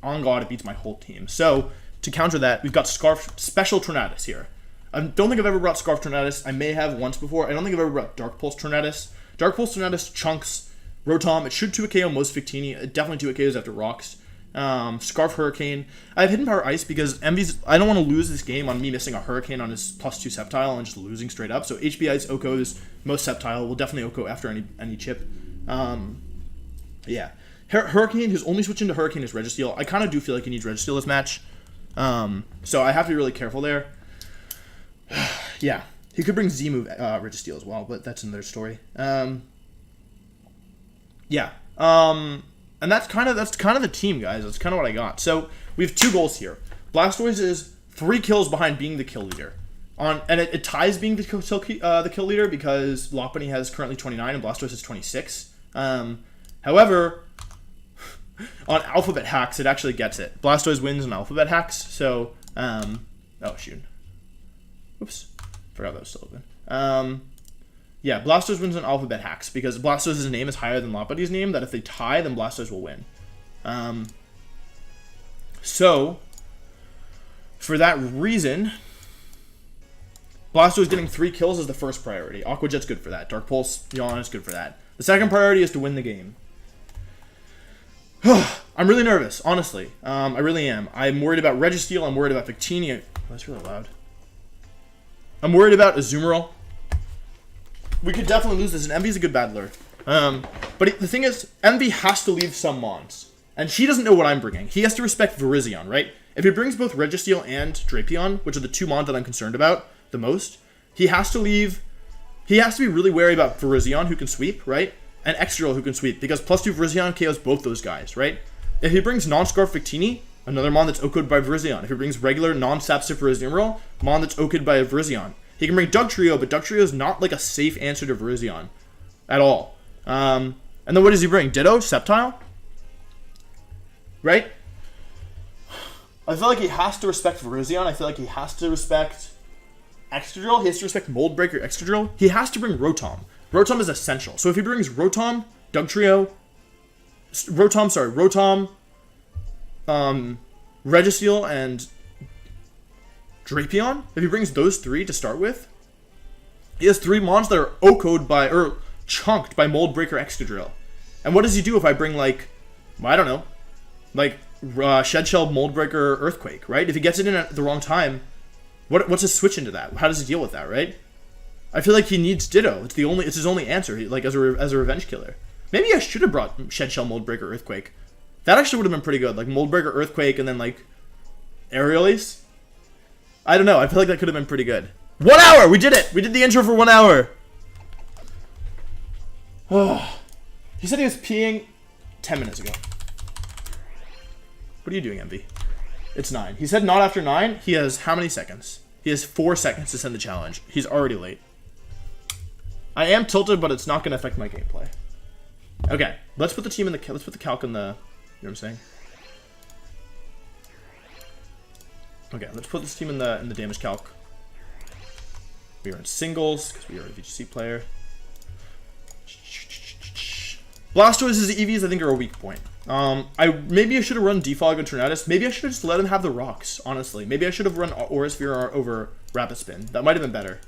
On God, it beats my whole team. So, to counter that, we've got Scarf Special Tornadus here. I don't think I've ever brought Scarf Tornadus. I may have once before. I don't think I've ever brought Dark Pulse Tornadus. Dark Pulse Tornadus chunks Rotom. It should 2-hit KO most Victini. It definitely 2-hit KOs after Rocks. Scarf Hurricane. I have Hidden Power Ice because I don't want to lose this game on me missing a Hurricane on his plus 2 Sceptile and just losing straight up. So HB Ice Oko's most Sceptile will definitely Oko after any chip. Yeah. Hurricane, his only switch into Hurricane is Registeel. I kind of do feel like he needs Registeel this match. So I have to be really careful there. Yeah. He could bring Z-move Registeel as well, but that's another story. Yeah. And that's kind of the team, guys. That's kind of what I got. So we have 2 goals here. Blastoise is 3 kills behind being the kill leader. And it ties being the kill leader because Lopunny has currently 29 and Blastoise has 26. However, on Alphabet Hacks, it actually gets it. Blastoise wins on Alphabet Hacks. So, oh shoot, oops, forgot that was still open. Yeah, Blastoise wins on Alphabet Hacks because Blastoise's name is higher than Lopunny's name, that if they tie, then Blastoise will win. So, for that reason, Blastoise getting 3 kills is the first priority. Aqua Jet's good for that. Dark Pulse, Yawn is good for that. The second priority is to win the game. I'm really nervous, honestly. I really am. I'm worried about Registeel. I'm worried about Victini. Oh, that's really loud. I'm worried about Azumarill. We could definitely lose this, and Envy's a good battler. But the thing is, Envy has to leave some Mons. And he doesn't know what I'm bringing. He has to respect Virizion, right? If he brings both Registeel and Drapion, which are the 2 Mons that I'm concerned about the most, he has to leave... He has to be really wary about Virizion, who can sweep, right? And Excadrill, who can sweep, because +2 Virizion KOs both those guys, right? If he brings non-Scarf Victini, another Mon that's OHKO'd by Virizion. If he brings regular non-Sapsif Virizion, Mon that's OHKO'd by Virizion. He can bring Dugtrio, but Dugtrio is not like a safe answer to Virizion at all. And then what does he bring? Ditto? Sceptile? Right? I feel like he has to respect Virizion. I feel like he has to respect Excadrill. He has to respect Mold Breaker Excadrill. He has to bring Rotom. Rotom is essential. So if he brings Rotom, Dugtrio, Rotom, Registeel, and Drapion, if he brings those 3 to start with, he has 3 Mons that are OHKO'd by, or chunked by Mold Breaker Excadrill. And what does he do if I bring, like, I don't know, like, Shed Shell, Mold Breaker, Earthquake, right? If he gets it in at the wrong time, what's his switch into that? How does he deal with that, right? I feel like he needs Ditto. It's his only answer, like, as a revenge killer. Maybe I should have brought Shed Shell, Mold Breaker, Earthquake. That actually would have been pretty good. Like, Mold Breaker, Earthquake, and then, like, Aerial Ace. I don't know. I feel like that could have been pretty good. 1 hour! We did it! We did the intro for 1 hour! He said he was peeing 10 minutes ago. What are you doing, Envy? It's 9. He said not after 9. He has how many seconds? He has 4 seconds to send the challenge. He's already late. I am tilted, but it's not going to affect my gameplay. Okay, let's put the team in the... Let's put the calc in the... You know what I'm saying? Okay, let's put this team in the damage calc. We are in singles, because we are a VGC player. Blastoise's EVs, I think, are a weak point. Maybe I should have run Defog and Tornadus. Maybe I should have just let him have the rocks, honestly. Maybe I should have run Aura Sphere over Rapid Spin. That might have been better.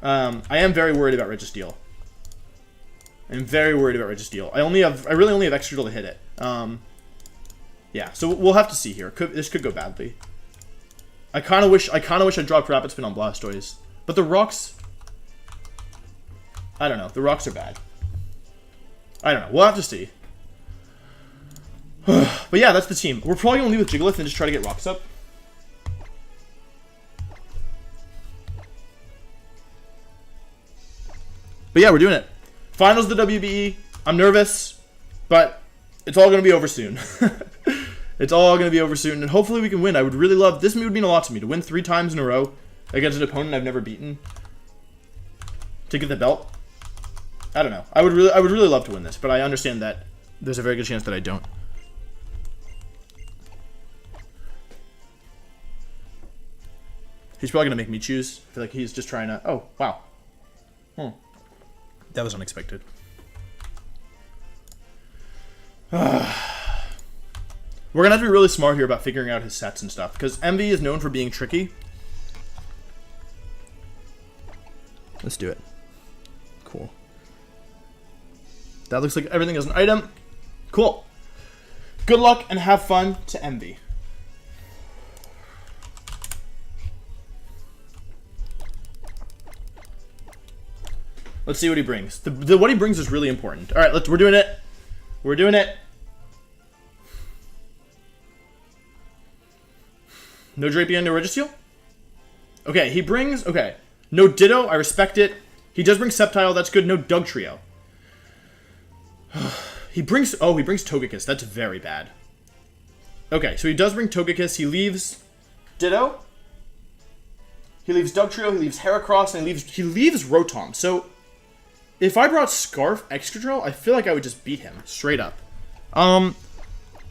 I am very worried about Registeel. I'm very worried about Registeel. I really only have Excadrill to hit it. Yeah, so we'll have to see here. This could go badly. I kind of wish I dropped Rapid Spin on Blastoise, but the rocks. I don't know. The rocks are bad. I don't know. We'll have to see. But yeah, that's the team. We're probably gonna leave with Jigglypuff and just try to get rocks up. But yeah, we're doing it. Finals of the WBE. I'm nervous, but it's all gonna be over soon. It's all gonna be over soon, and hopefully we can win. I would really love. This would mean a lot to me to win 3 times in a row against an opponent I've never beaten to get the belt. I don't know. I would really love to win this, but I understand that there's a very good chance that I don't. He's probably gonna make me choose. I feel like he's just trying to. Oh wow. That was unexpected. We're gonna have to be really smart here about figuring out his sets and stuff, because Envy is known for being tricky. Let's do it. Cool. That looks like everything is an item. Cool. Good luck and have fun to Envy. Let's see what he brings. What he brings is really important. All right, we're doing it. We're doing it. No Drapion, no Registeel? Okay, he brings... Okay. No Ditto, I respect it. He does bring Sceptile, that's good. No Dugtrio. He brings Togekiss, that's very bad. Okay, so he does bring Togekiss. He leaves Ditto. He leaves Dugtrio, he leaves Heracross, and he leaves Rotom. So, if I brought Scarf Excadrill, I feel like I would just beat him, straight up. I'm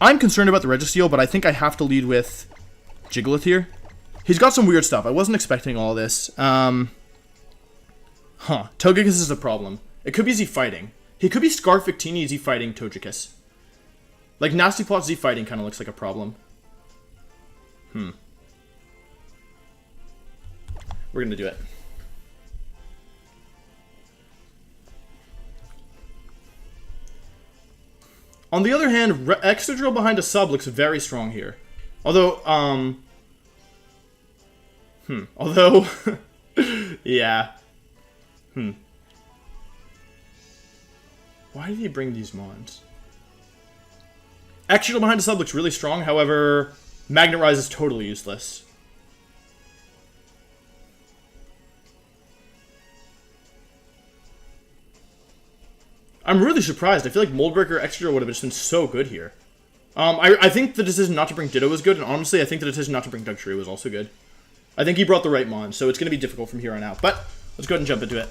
concerned about the Registeel, but I think I have to lead with Jigglypuff here. He's got some weird stuff. I wasn't expecting all this. Togekiss is a problem. It could be Z fighting. He could be Scarf Victini Z fighting Togekiss. Like, Nasty Plot Z fighting kind of looks like a problem. We're gonna do it. On the other hand, extra drill behind a sub looks very strong here. Although, Although, yeah. Why did he bring these mons? Extra drill behind a sub looks really strong, however, Magnet Rise is totally useless. I'm really surprised. I feel like Moldbreaker Extra would have just been so good here. I think the decision not to bring Ditto was good, and honestly, I think the decision not to bring Dugtree was also good. I think he brought the right mon, so it's going to be difficult from here on out. But let's go ahead and jump into it.